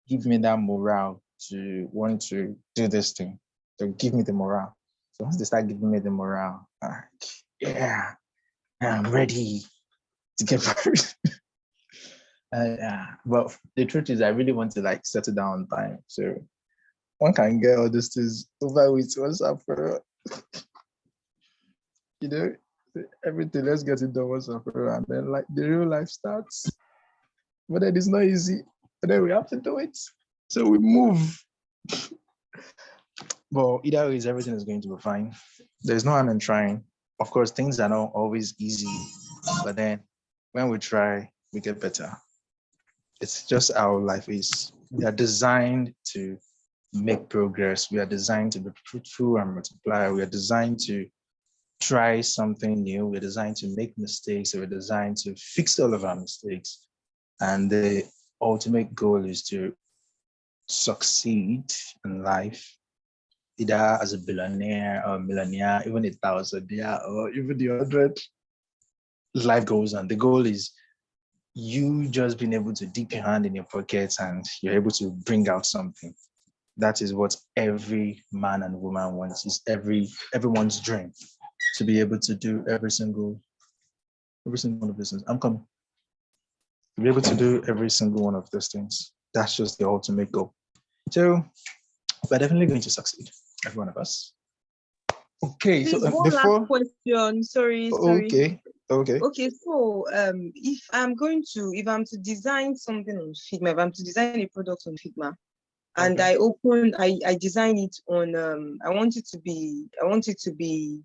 give me that morale to want to do this thing. To give me the morale. So once they start giving me the morale, yeah, I'm ready to get married. But the truth is, I really want to like settle down on time. So one can get all these things over with once and for all. You know, everything, let's get it done once and for all. And then like the real life starts. But then it's not easy. But then we have to do it. So we move. But either way, everything is going to be fine. There's no harm in trying. Of course, things are not always easy. But then when we try, we get better. It's just how life is. we are designed to make progress. We are designed to be fruitful and multiply. We are designed to try something new. We're designed to make mistakes. We're designed to fix all of our mistakes. And the ultimate goal is to succeed in life, either as a billionaire or millionaire, even 1,000, yeah, or even the 100. Life goes on. The goal is you just being able to dip your hand in your pockets and you're able to bring out something. That is what every man and woman wants. Is everyone's dream to be able to do every single one of these things. I'm coming. To be able to do every single one of those things. That's just the ultimate goal. So we're definitely going to succeed, every one of us. Okay, Please, so one before. last question. Sorry. Okay. Okay, so if I'm to design something on Figma, if I'm to design a product on Figma, and I design it on I want it to be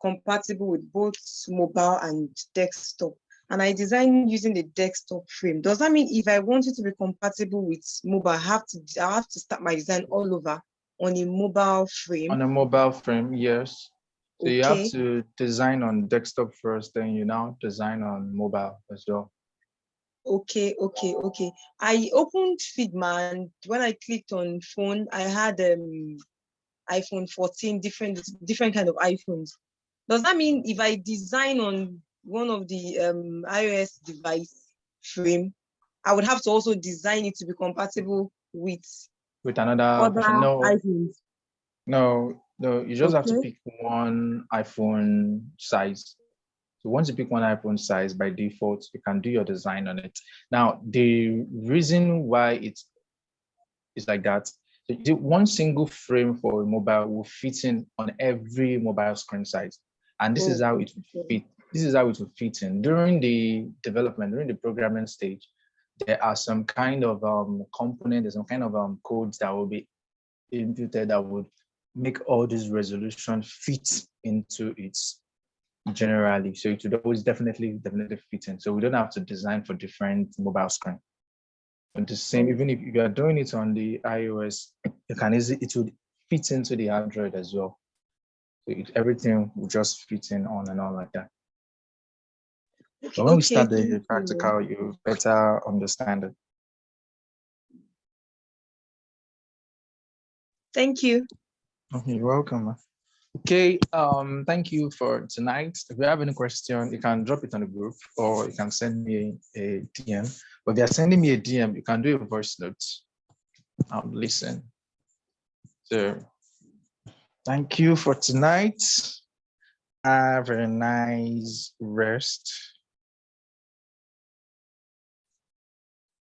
compatible with both mobile and desktop. And I design using the desktop frame. Does that mean if I want it to be compatible with mobile, I have to start my design all over on a mobile frame? On a mobile frame, yes. So okay. You have to design on desktop first, then you now design on mobile as well. Okay. I opened Figma, and when I clicked on phone, I had iPhone 14, different kind of iPhones. Does that mean if I design on one of the iOS device frame, I would have to also design it to be compatible with another other iPhones? No, you just have to pick one iPhone size. So once you pick one iPhone size, by default, you can do your design on it. Now, the reason why it's like that, one single frame for a mobile will fit in on every mobile screen size. And this is how it would fit. This is how it would fit in. During the development, during the programming stage, there are some kind of component, there's some kind of codes that will be inputted that would make all this resolution fit into it generally. So it would always definitely fit in. So we don't have to design for different mobile screen. And the same, even if you are doing it on the iOS, it would fit into the Android as well. So everything will just fit in on and on like that. But when we start the practical, you better understand it. Thank you. Okay, you're welcome. Okay, thank you for tonight. If you have any question, you can drop it on the group or you can send me a DM. But if you're sending me a DM, you can do a voice note. I'll listen. So thank you for tonight. Have a nice rest.